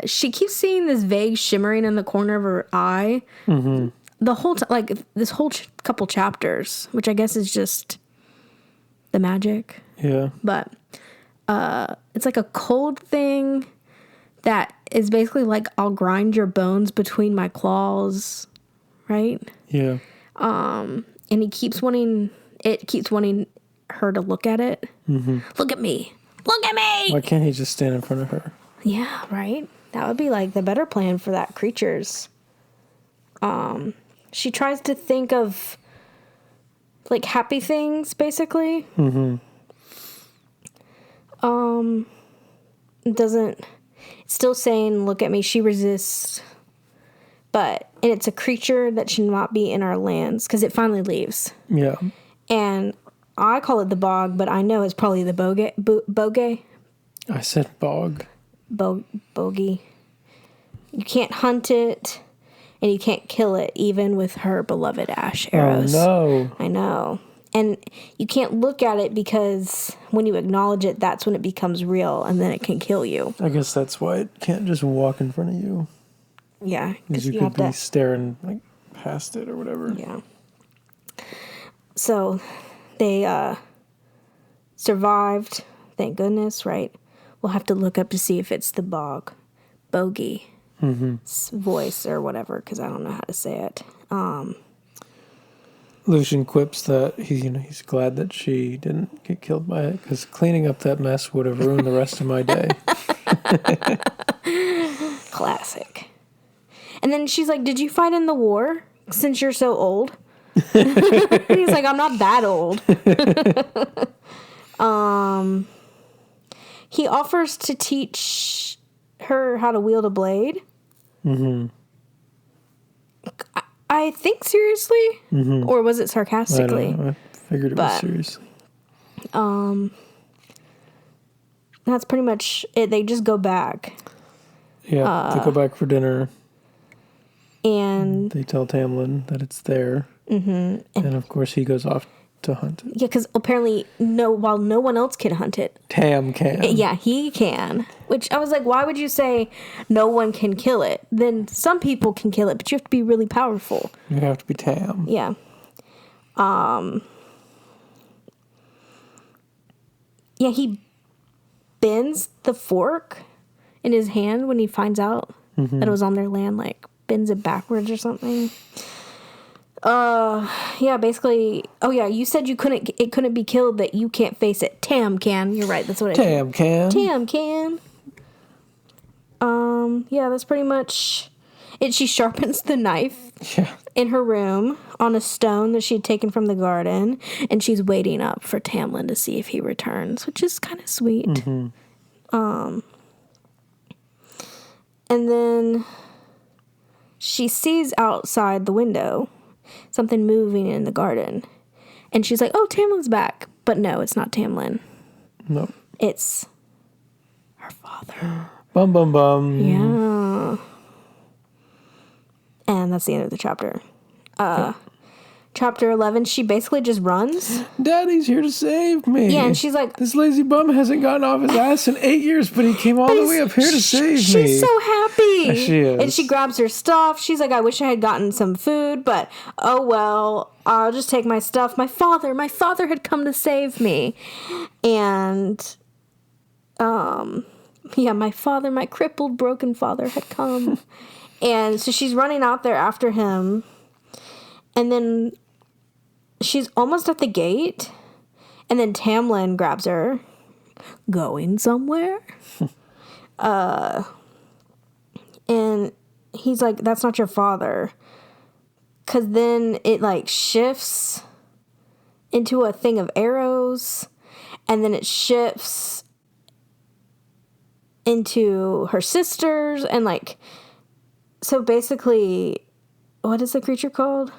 She keeps seeing this vague shimmering in the corner of her eye. Mm-hmm. The whole this whole couple chapters, which I guess is just the magic. Yeah. But it's like a cold thing that is basically like, I'll grind your bones between my claws, right? Yeah. And it keeps wanting her to look at it. Mm-hmm. Look at me. Look at me. Why can't he just stand in front of her? Yeah, right? That would be like the better plan for that creature's. She tries to think of like happy things, basically. Mm-hmm. It's still saying, look at me. She resists. And it's a creature that should not be in our lands, because it finally leaves. Yeah. And I call it the bog, but I know it's probably the bogey. I said bog. Bogey. You can't hunt it, and you can't kill it, even with her beloved ash arrows. Oh, no. I know. And you can't look at it because when you acknowledge it, that's when it becomes real, and then it can kill you. I guess that's why it can't just walk in front of you. Yeah. Because you could be staring like past it or whatever. Yeah. So they survived, thank goodness, right? We'll have to look up to see if it's the bogey voice or whatever, because I don't know how to say it. Lucian quips that he's glad that she didn't get killed by it, because cleaning up that mess would have ruined the rest of my day. Classic. And then she's like, did you fight in the war since you're so old? He's like, I'm not that old. He offers to teach her how to wield a blade. Mm-hmm. I think seriously? Mm-hmm. Or was it sarcastically? I don't know. I figured it was seriously. That's pretty much it. They just go back. Yeah, they go back for dinner. And they tell Tamlin that it's there. Mm-hmm. And of course he goes off to hunt it. Yeah, because apparently while no one else can hunt it. Tam can. Yeah, he can. Which I was like, why would you say no one can kill it? Then some people can kill it, but you have to be really powerful. You have to be Tam. Yeah. Yeah, he bends the fork in his hand when he finds out that it was on their land, like bends it backwards or something. Yeah, basically. Oh yeah, you said it couldn't be killed, that you can't face it. Tam can. You're right. That's what Tam can. Tam can. Yeah, that's pretty much it. She sharpens the knife in her room on a stone that she'd taken from the garden, and she's waiting up for Tamlin to see if he returns, which is kind of sweet. Mm-hmm. And then she sees outside the window something moving in the garden, and she's like, "Oh, Tamlin's back!" But no, it's not Tamlin. No, it's her father. Bum bum bum. Yeah. And that's the end of the chapter. Chapter 11, she basically just runs. Daddy's here to save me. Yeah, and she's like... This lazy bum hasn't gotten off his ass in 8 years, but he came all the way up here to save me. She's so happy. Yeah, she is. And she grabs her stuff. She's like, I wish I had gotten some food, but oh well, I'll just take my stuff. My father had come to save me. And, yeah, my crippled, broken father had come. And so she's running out there after him. And then she's almost at the gate. And then Tamlin grabs her. Going somewhere? And he's like, that's not your father. Because then it, like, shifts into a thing of arrows. And then it shifts into her sisters. And, like, so basically, what is the creature called?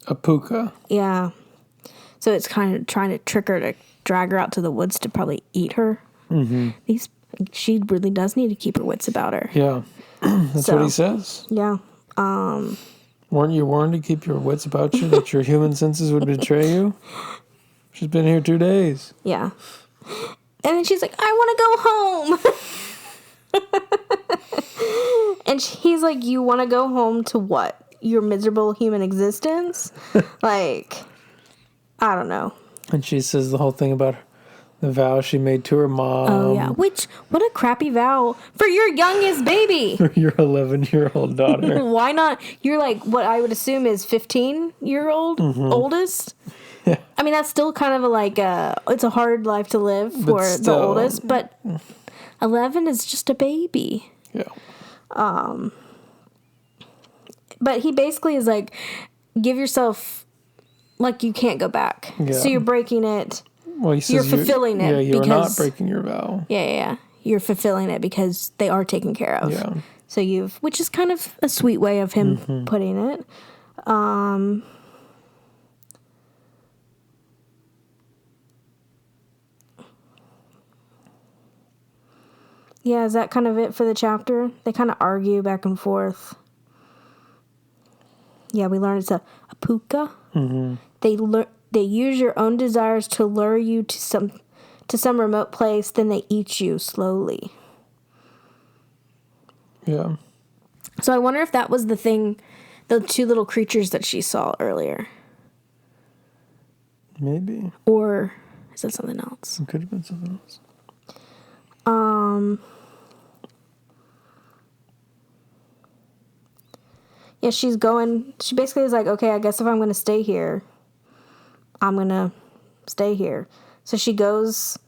A puka. Yeah. So it's kind of trying to trick her to drag her out to the woods to probably eat her. Mm-hmm. She really does need to keep her wits about her. Yeah. That's what he says. Yeah. Weren't you warned to keep your wits about you, that your human senses would betray you? She's been here 2 days. Yeah. And then she's like, I want to go home. And he's like, you want to go home to what? Your miserable human existence? Like, I don't know. And she says the whole thing about the vow she made to her mom. Oh, yeah. What a crappy vow for your youngest baby. For your 11-year-old daughter. Why not? You're like what I would assume is 15-year-old oldest. Yeah. I mean, that's still kind of it's a hard life to live for the oldest, but 11 is just a baby. Yeah. But he basically is like, give yourself, like, you can't go back. Yeah. So you're breaking it. Well, he says you're fulfilling it. Yeah, you're not breaking your vow. Yeah. You're fulfilling it because they are taken care of. Yeah. So which is kind of a sweet way of him putting it. Yeah, is that kind of it for the chapter? They kind of argue back and forth. Yeah, we learned it's a puka. Mm-hmm. They use your own desires to lure you to some remote place, then they eat you slowly. Yeah. So I wonder if that was the thing, the two little creatures that she saw earlier. Maybe. Or is that something else? It could have been something else. Yeah, she basically is like, okay, I guess if I'm going to stay here, I'm going to stay here. So she goes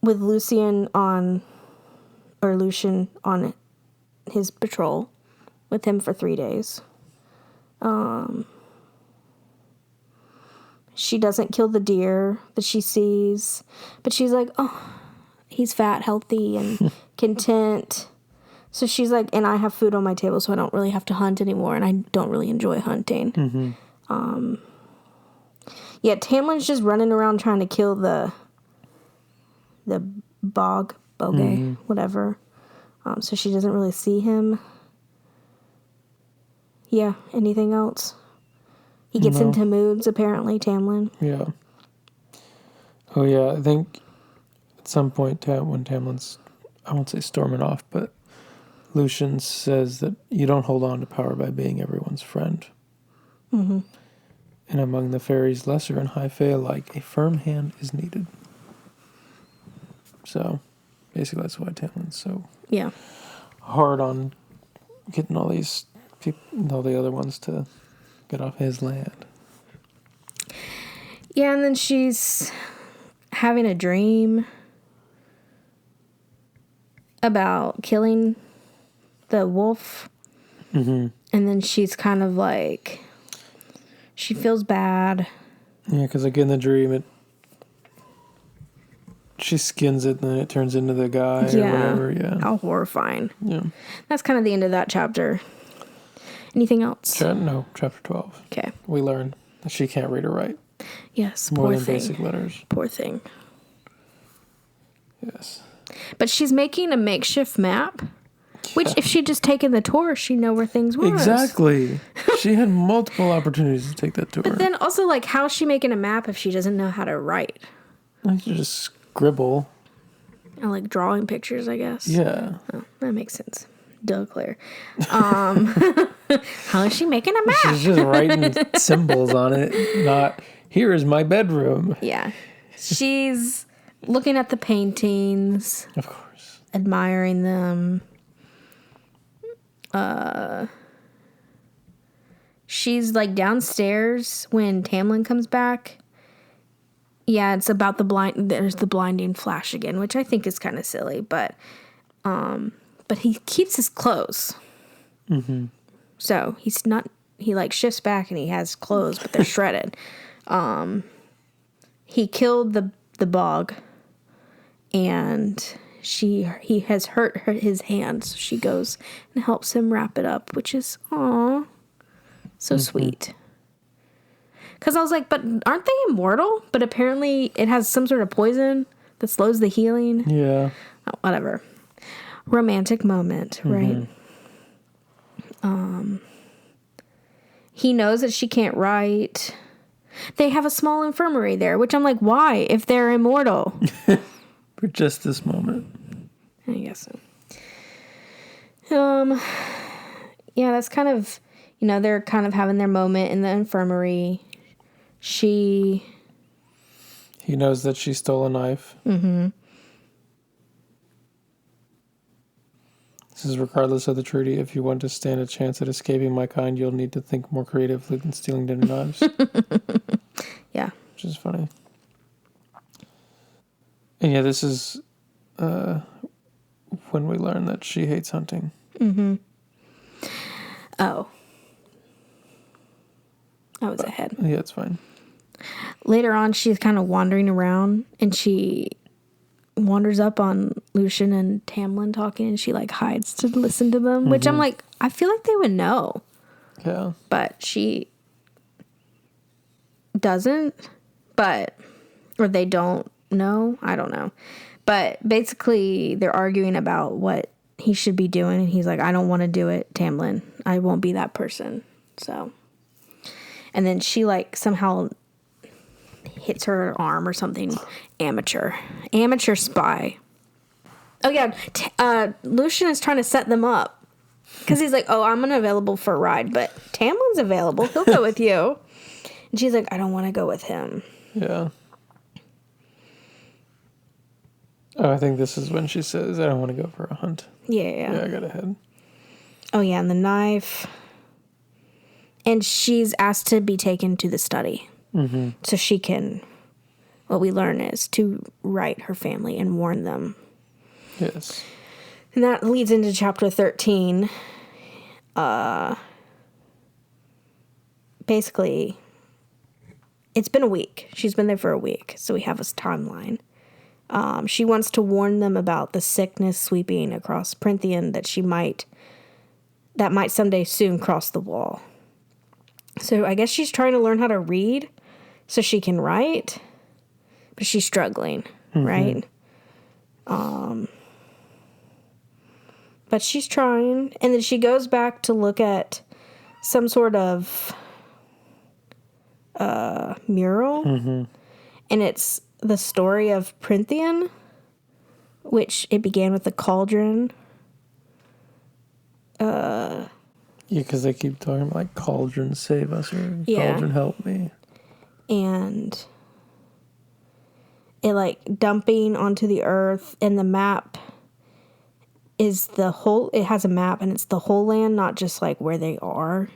with Lucian on his patrol with him for 3 days. She doesn't kill the deer that she sees, but she's like, oh, he's fat, healthy, and content. So she's like, and I have food on my table, so I don't really have to hunt anymore, and I don't really enjoy hunting. Mm-hmm. Yeah, Tamlin's just running around trying to kill the boge, whatever. So she doesn't really see him. Yeah, anything else? He gets into moods, apparently, Tamlin. Yeah. Oh, yeah, I think at some point when Tamlin's, I won't say storming off, but Lucian says that you don't hold on to power by being everyone's friend. Mm-hmm. And among the fairies, lesser and high fae alike, a firm hand is needed. So, basically, that's why Tamlin's so hard on getting all these people, all the other ones to get off his land. Yeah, and then she's having a dream about killing the wolf. Mm-hmm. And then she's kind of like, she feels bad. Yeah, because like in the dream, she skins it and then it turns into the guy or whatever. Yeah. How horrifying. Yeah. That's kind of the end of that chapter. Anything else? Chapter 12. Okay. We learn that she can't read or write. Yes, More poor than thing. basic letters. Poor thing. Yes. But she's making a makeshift map, which if she'd just taken the tour, she'd know where things were. Exactly. She had multiple opportunities to take that tour. But then also, like, how is she making a map if she doesn't know how to write? Like, you just scribble. And, like, drawing pictures, I guess. Yeah. Oh, that makes sense. Duh, Claire. How is she making a map? She's just writing symbols on it, not, here is my bedroom. Yeah. She's looking at the paintings. Of course. Admiring them. She's like downstairs when Tamlin comes back. Yeah, it's about there's the blinding flash again, which I think is kind of silly, but he keeps his clothes. Mm-hmm. So he like shifts back and he has clothes, but they're shredded. He killed the bog, and he has hurt his hand, so she goes and helps him wrap it up, which is so sweet. Because I was like, but aren't they immortal? But apparently it has some sort of poison that slows the healing. Yeah. Oh, whatever. Romantic moment, right? He knows that she can't write. They have a small infirmary there, which I'm like, why? If they're immortal. For just this moment. I guess so. Yeah, that's kind of, they're kind of having their moment in the infirmary. He knows that she stole a knife. Mm-hmm. This is regardless of the treaty. If you want to stand a chance at escaping my kind, you'll need to think more creatively than stealing dinner knives. Yeah. Which is funny. And yeah, this is when we learn that she hates hunting. Mm-hmm. Oh. I was ahead. Yeah, it's fine. Later on, she's kind of wandering around, and she wanders up on Lucian and Tamlin talking, and she like hides to listen to them, which I'm like, I feel like they would know. Yeah. But she doesn't, or they don't know. I don't know. But basically, they're arguing about what he should be doing, and he's like, I don't want to do it, Tamlin. I won't be that person. So. And then she, like, somehow hits her arm or something. Amateur spy. Oh, yeah. Lucian is trying to set them up. Because he's like, oh, I'm unavailable for a ride, but Tamlin's available. He'll go with you. And she's like, I don't want to go with him. Yeah. Oh, I think this is when she says, I don't want to go for a hunt. Yeah. Yeah, I got ahead. Oh, yeah, and the knife. And she's asked to be taken to the study. Mm-hmm. So she can, what we learn is to write her family and warn them. Yes. And that leads into chapter 13. Basically, it's been a week. She's been there for a week, so we have this timeline. She wants to warn them about the sickness sweeping across Prythian that might someday soon cross the wall. So I guess she's trying to learn how to read so she can write, but she's struggling, right? But she's trying, and then she goes back to look at some sort of mural, and it's the story of Prythian, which it began with the cauldron. Yeah, because they keep talking like cauldron save us or cauldron help me. And it like dumping onto the earth, and the map is it has a map, and it's the whole land, not just like where they are.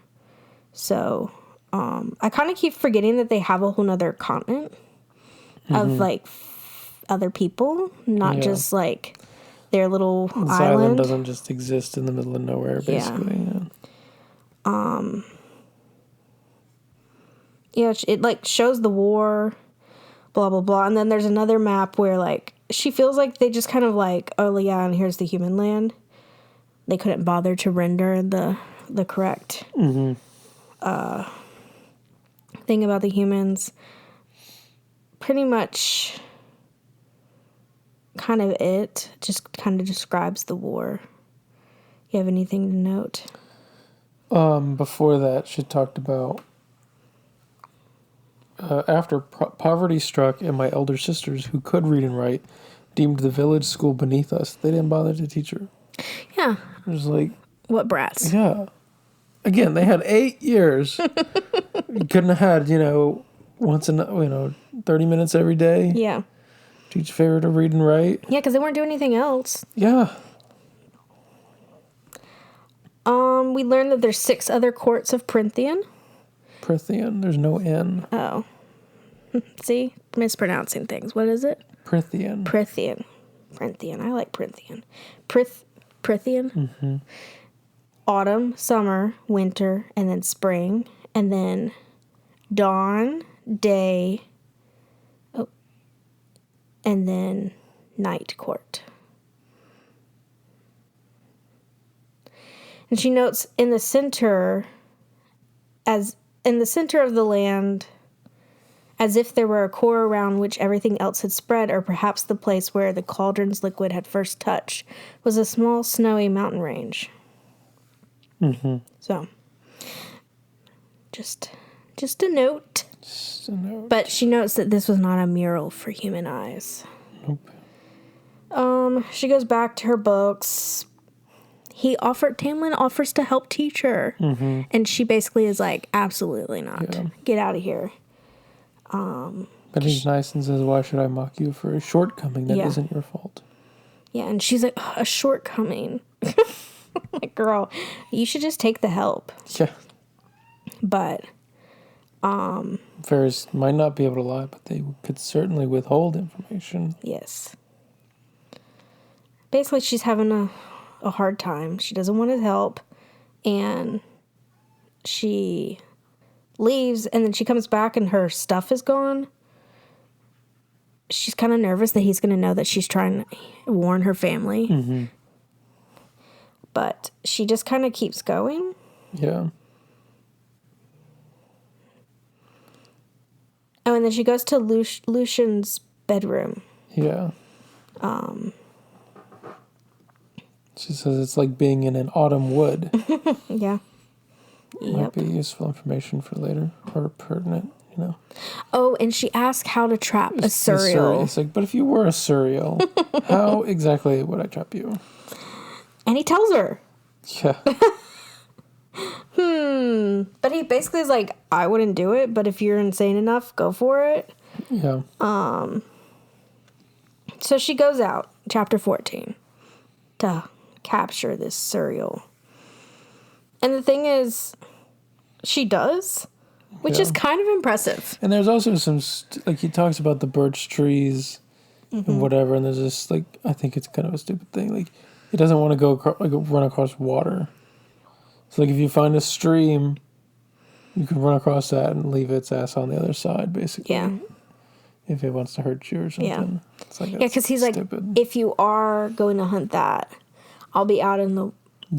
So I kind of keep forgetting that they have a whole nother continent of like other people, not just like their little this island doesn't just exist in the middle of nowhere, basically. It like shows the war, blah blah blah, and then there's another map where like she feels like they just kind of like, oh yeah, and here's the human land. They couldn't bother to render the correct thing about the humans. Pretty much kind of it. Just kind of describes the war. You have anything to note? Before that, she talked about after poverty struck and my elder sisters, who could read and write, deemed the village school beneath us. They didn't bother to teach her. Yeah. It was like... What brats? Yeah. Again, they had 8 years. You couldn't have had, once in, 30 minutes every day. Yeah. Teach Farrah to read and write. Yeah, because they weren't doing anything else. Yeah. We learned that there's 6 other courts of Prythian. Prythian. There's no N. Oh. See? Mispronouncing things. What is it? Prythian. Prythian. I like Prythian. Prythian. Mm-hmm. Autumn, summer, winter, and then spring. And then dawn, day, and then night court. And she notes in the center of the land, as if there were a core around which everything else had spread, or perhaps the place where the cauldron's liquid had first touched, was a small snowy mountain range. Mm-hmm. So, just a note. Just a note. But she notes that this was not a mural for human eyes. Nope. She goes back to her books. Tamlin offers to help teach her. Mm-hmm. And she basically is like, absolutely not. Yeah. Get out of here. But he's nice and says, why should I mock you for a shortcoming that isn't your fault? Yeah, and she's like, a shortcoming. Like, girl, you should just take the help. Yeah. But, Ferris might not be able to lie, but they could certainly withhold information. Yes. Basically, she's having a hard time. She doesn't want his help, and she leaves, and then she comes back and her stuff is gone. She's kind of nervous that he's going to know that she's trying to warn her family. Mm-hmm. But she just kind of keeps going. Yeah. Oh, and then she goes to Lucian's bedroom. Yeah. She says it's like being in an autumn wood. Yeah. Might be useful information for later, or pertinent, you know. Oh, and she asked how to trap a Suriel. It's like, but if you were a Suriel, how exactly would I trap you? And he tells her. Yeah. But he basically is like, I wouldn't do it, but if you're insane enough, go for it. Yeah. So she goes out, chapter 14, to capture this Suriel. And the thing is, she does, which is kind of impressive. And there's also some, like, he talks about the birch trees and whatever, and there's this, like, I think it's kind of a stupid thing. Like, he doesn't want to go, run across water. So, like, if you find a stream, you can run across that and leave its ass on the other side, basically. Yeah. If it wants to hurt you or something. Yeah. It's like, Because he's stupid. like, if you are going to hunt that, I'll be out in the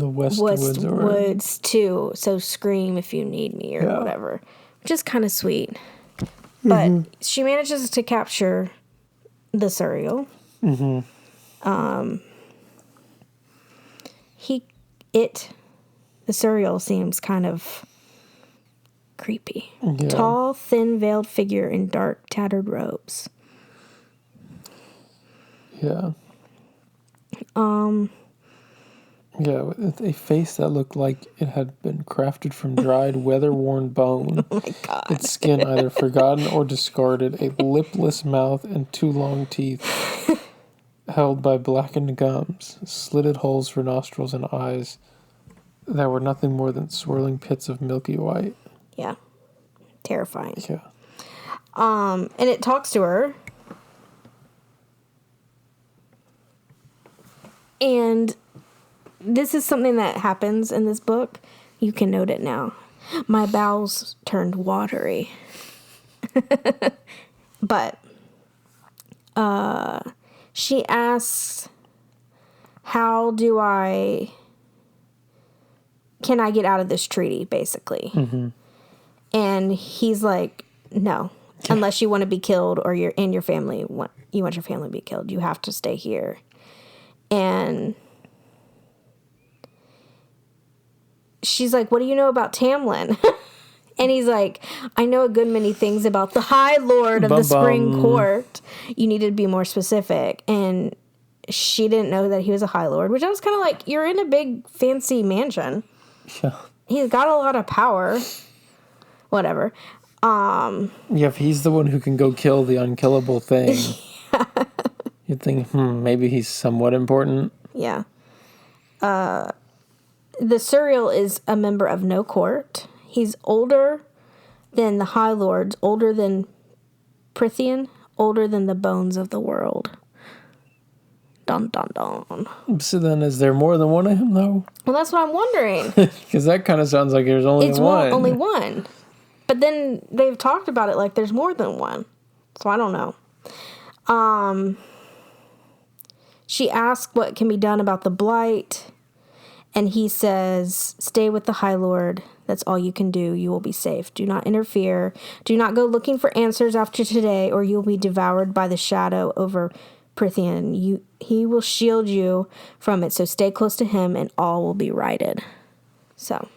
West woods too, so scream if you need me or whatever. Which is kind of sweet. But she manages to capture the Suriel. The Suriel seems kind of creepy. Yeah. Tall, thin veiled figure in dark, tattered robes. Yeah. Yeah, with a face that looked like it had been crafted from dried, weather-worn bone. Oh my God. Its skin either forgotten or discarded, a lipless mouth and 2 long teeth, held by blackened gums, slitted holes for nostrils and eyes that were nothing more than swirling pits of milky white. Yeah. Terrifying. Yeah. And it talks to her. And this is something that happens in this book. You can note it now. My bowels turned watery. But she asks, can I get out of this treaty, basically? And he's like, no, unless you want to be killed or you want your family to be killed. You have to stay here. And she's like, what do you know about Tamlin? And he's like, I know a good many things about the High Lord of the Spring Court. You need to be more specific. And she didn't know that he was a High Lord, which I was kind of like, you're in a big fancy mansion. Yeah. He's got a lot of power. Whatever. Yeah, if he's the one who can go kill the unkillable thing, you'd think, maybe he's somewhat important. Yeah. The Suriel is a member of no court. He's older than the High Lords, older than Prithian, older than the bones of the world. Dun, dun, dun. So then, is there more than one of him, though? Well, that's what I'm wondering. Because that kind of sounds like there's only one. Only one. But then they've talked about it like there's more than one. So I don't know. She asks what can be done about the blight. And he says, stay with the High Lord. That's all you can do. You will be safe. Do not interfere. Do not go looking for answers after today, or you will be devoured by the shadow over Prithian. He will shield you from it. So stay close to him, and all will be righted. So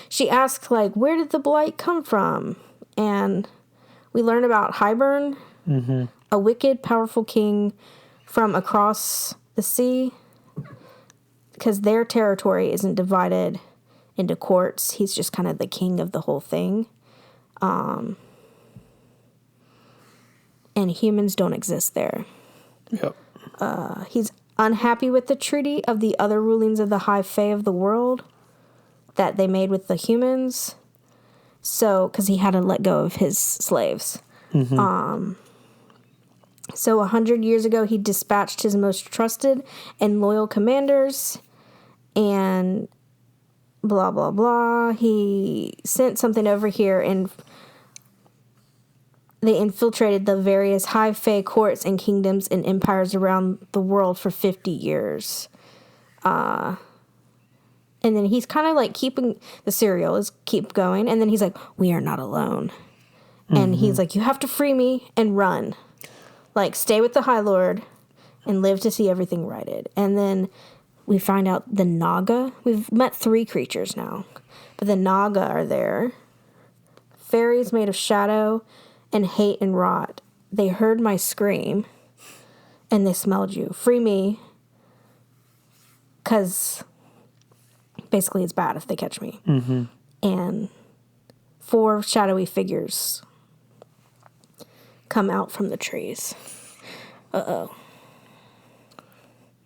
she asks, like, where did the blight come from? And we learn about Hybern, a wicked, powerful king from across the sea. Because their territory isn't divided into courts. He's just kind of the king of the whole thing. And humans don't exist there. Yep. He's unhappy with the treaty of the other rulings of the High Fae of the world that they made with the humans. So, because he had to let go of his slaves. So 100 years ago, he dispatched his most trusted and loyal commanders, and blah, blah, blah. He sent something over here, and they infiltrated the various High Fae courts and kingdoms and empires around the world for 50 years. And then he's kind of like keeping the Suriel is keep going, and then he's like, we are not alone. And he's like, you have to free me and run. Like, stay with the High Lord and live to see everything righted. And then we find out the Naga. We've met 3 creatures now. The Naga are there. Fairies made of shadow and hate and rot. They heard my scream, and they smelled you. Free me, because basically it's bad if they catch me. Mm-hmm. And 4 shadowy figures come out from the trees. Uh-oh.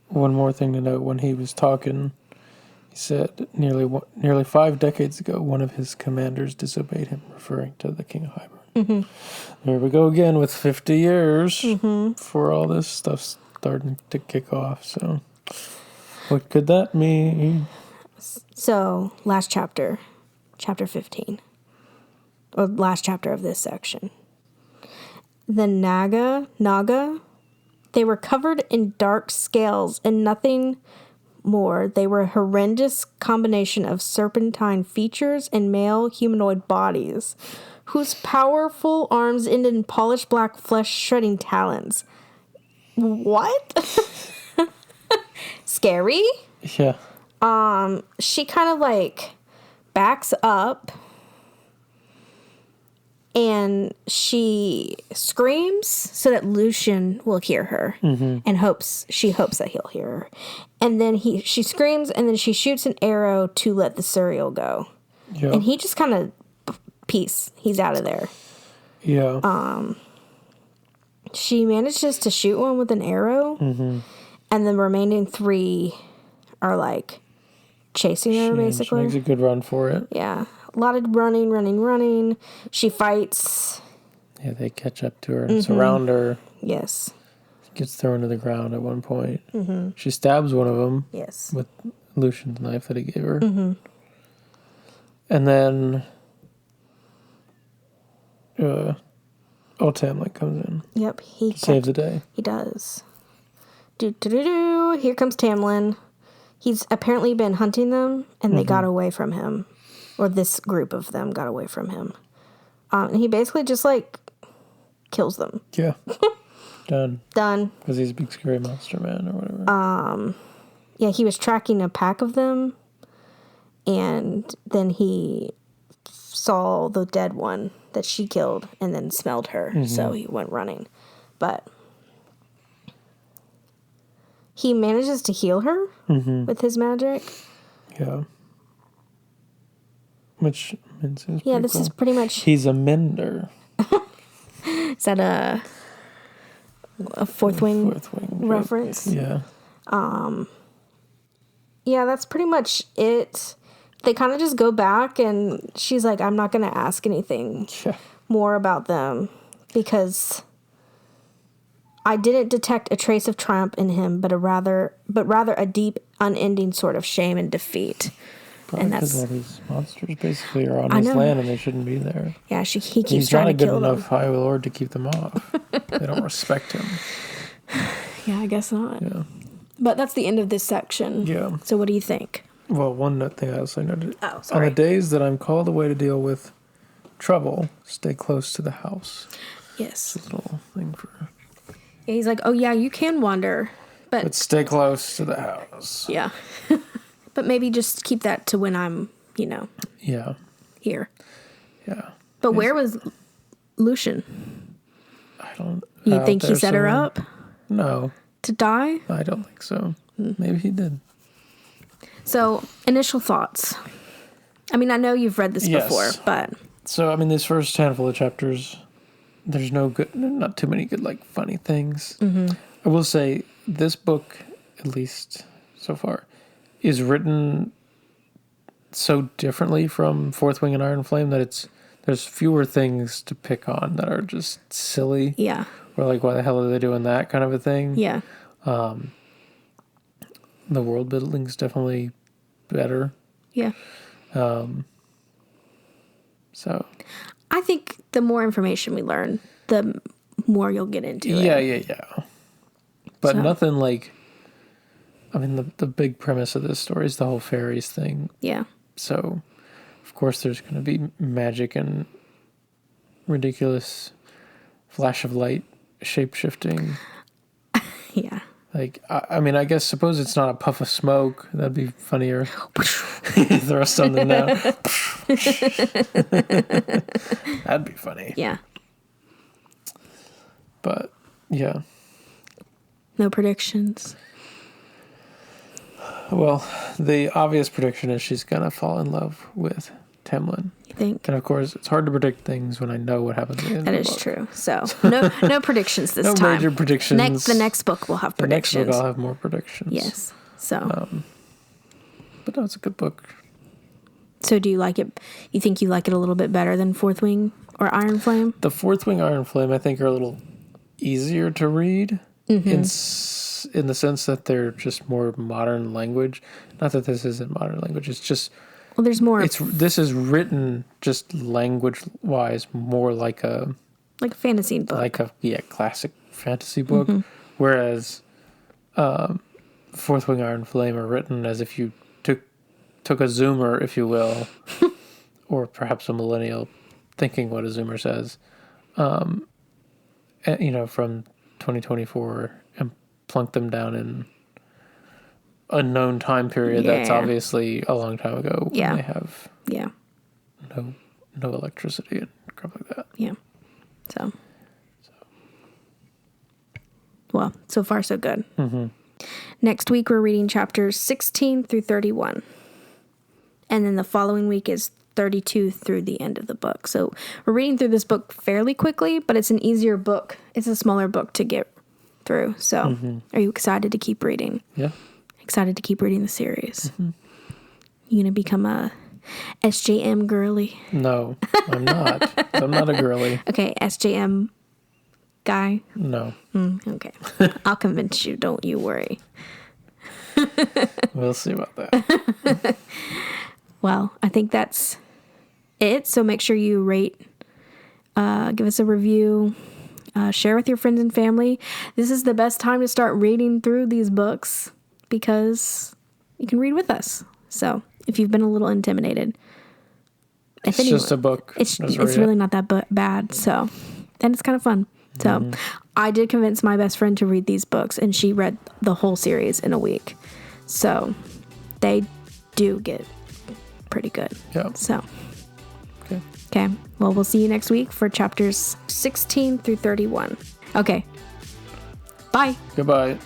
One more thing to note, when he was talking, he said nearly 5 decades ago, one of his commanders disobeyed him, referring to the King of Hybern. Mm-hmm. There we go again with 50 years Mm-hmm. before all this stuff's starting to kick off. So what could that mean? So, last chapter, chapter 15, or last chapter of this section. The Naga, they were covered in dark scales and nothing more. They were a horrendous combination of serpentine features and male humanoid bodies, whose powerful arms ended in polished black flesh-shredding talons. What? Scary? Yeah. She kind of like backs up and she screams so that Lucian will hear her, and she hopes that he'll hear her. And then she screams and then she shoots an arrow to let the Suriel go. Yeah. And he just kind of peace. He's out of there. Yeah. She manages to shoot one with an arrow, and the remaining 3 are like chasing her, basically. She makes a good run for it. Yeah. A lot of running. She fights. Yeah, they catch up to her and surround her. Yes. She gets thrown to the ground at one point. She stabs one of them. Yes. With Lucian's knife that he gave her. And then Tamlin comes in. Yep. He saves the day. He does. Here comes Tamlin. He's apparently been hunting them, and they got away from him. Or this group of them got away from him. And he basically just, like, kills them. Yeah. Done. Done. Because he's a big scary monster man or whatever. Yeah, he was tracking a pack of them. And then he saw the dead one that she killed and then smelled her. So he went running. But he manages to heal her with his magic. Yeah. Which means is pretty much... He's a mender. Is that a Fourth Wing reference? Yeah. Yeah, that's pretty much it. They kind of just go back, and she's like, I'm not going to ask anything more about them, because I didn't detect a trace of triumph in him, but rather a deep, unending sort of shame and defeat. Probably and because all these monsters basically are on his land and they shouldn't be there. Yeah, he keeps trying to kill them. He's not a good enough High Lord to keep them off. They don't respect him. Yeah, I guess not. Yeah. But that's the end of this section. Yeah. So what do you think? Well, one thing I also noted. Oh, sorry. On the days that I'm called away to deal with trouble, stay close to the house. Yes. It's a little thing for... Yeah, he's like, oh yeah, you can wander, but stay close to the house. Yeah. But maybe just keep that to when I'm, Yeah. Here. Yeah. But where was Lucian? I don't... You think he set her up? No. To die? I don't think so. Maybe he did. So, initial thoughts. I mean, I know you've read this before, but... So, I mean, this first handful of chapters, there's not too many good, like, funny things. I will say, this book, at least so far, is written so differently from Fourth Wing and Iron Flame that there's fewer things to pick on that are just silly. Yeah. Or like, why the hell are they doing that kind of a thing? Yeah. The world building's definitely better. Yeah. So. I think the more information we learn, the more you'll get into it. Yeah. But nothing like... I mean, the big premise of this story is the whole fairies thing. Yeah. So, of course, there's going to be magic and ridiculous flash of light, shape-shifting. Yeah. Like, I mean, I guess suppose it's not a puff of smoke. That'd be funnier. Throw something down. That'd be funny. Yeah. But, yeah. No predictions. Well, the obvious prediction is she's going to fall in love with Tamlin. You think? And, of course, it's hard to predict things when I know what happens at the end That of the is book. true. So, no predictions this time. No major predictions. The next book will have predictions. The next book I'll have more predictions. Yes. So. But no, it's a good book. So do you like it? You think you like it a little bit better than Fourth Wing or Iron Flame? The Fourth Wing, Iron Flame, I think, are a little easier to read in the sense that they're just more modern language. Not that this isn't modern language. It's just... Well, there's more... This is written just language-wise more like a... Like a fantasy book. Like a, classic fantasy book. Whereas Fourth Wing, Iron Flame are written as if you took a Zoomer, if you will, or perhaps a millennial thinking what a Zoomer says, from 2024 and plunk them down in a known time period that's obviously a long time ago when they have no electricity and crap like that. Yeah. So. Well, so far so good. Next week we're reading chapters 16 through 31. And then the following week is 32 through the end of the book. So we're reading through this book fairly quickly, but it's an easier book. It's a smaller book to get through. So are you excited to keep reading? Yeah. Excited to keep reading the series? You going to become a SJM girly? No, I'm not. I'm not a girly. Okay, SJM guy? No. Okay. I'll convince you. Don't you worry. We'll see about that. Well, I think that's it. So make sure you rate, give us a review, share with your friends and family. This is the best time to start reading through these books because you can read with us. So if you've been a little intimidated, It's just a book. It's really not that bad. So, and it's kind of fun. So I did convince my best friend to read these books, and she read the whole series in a week. So they do get pretty good. Yeah. So. Okay. Well, we'll see you next week for chapters 16 through 31. Okay. Bye. Goodbye.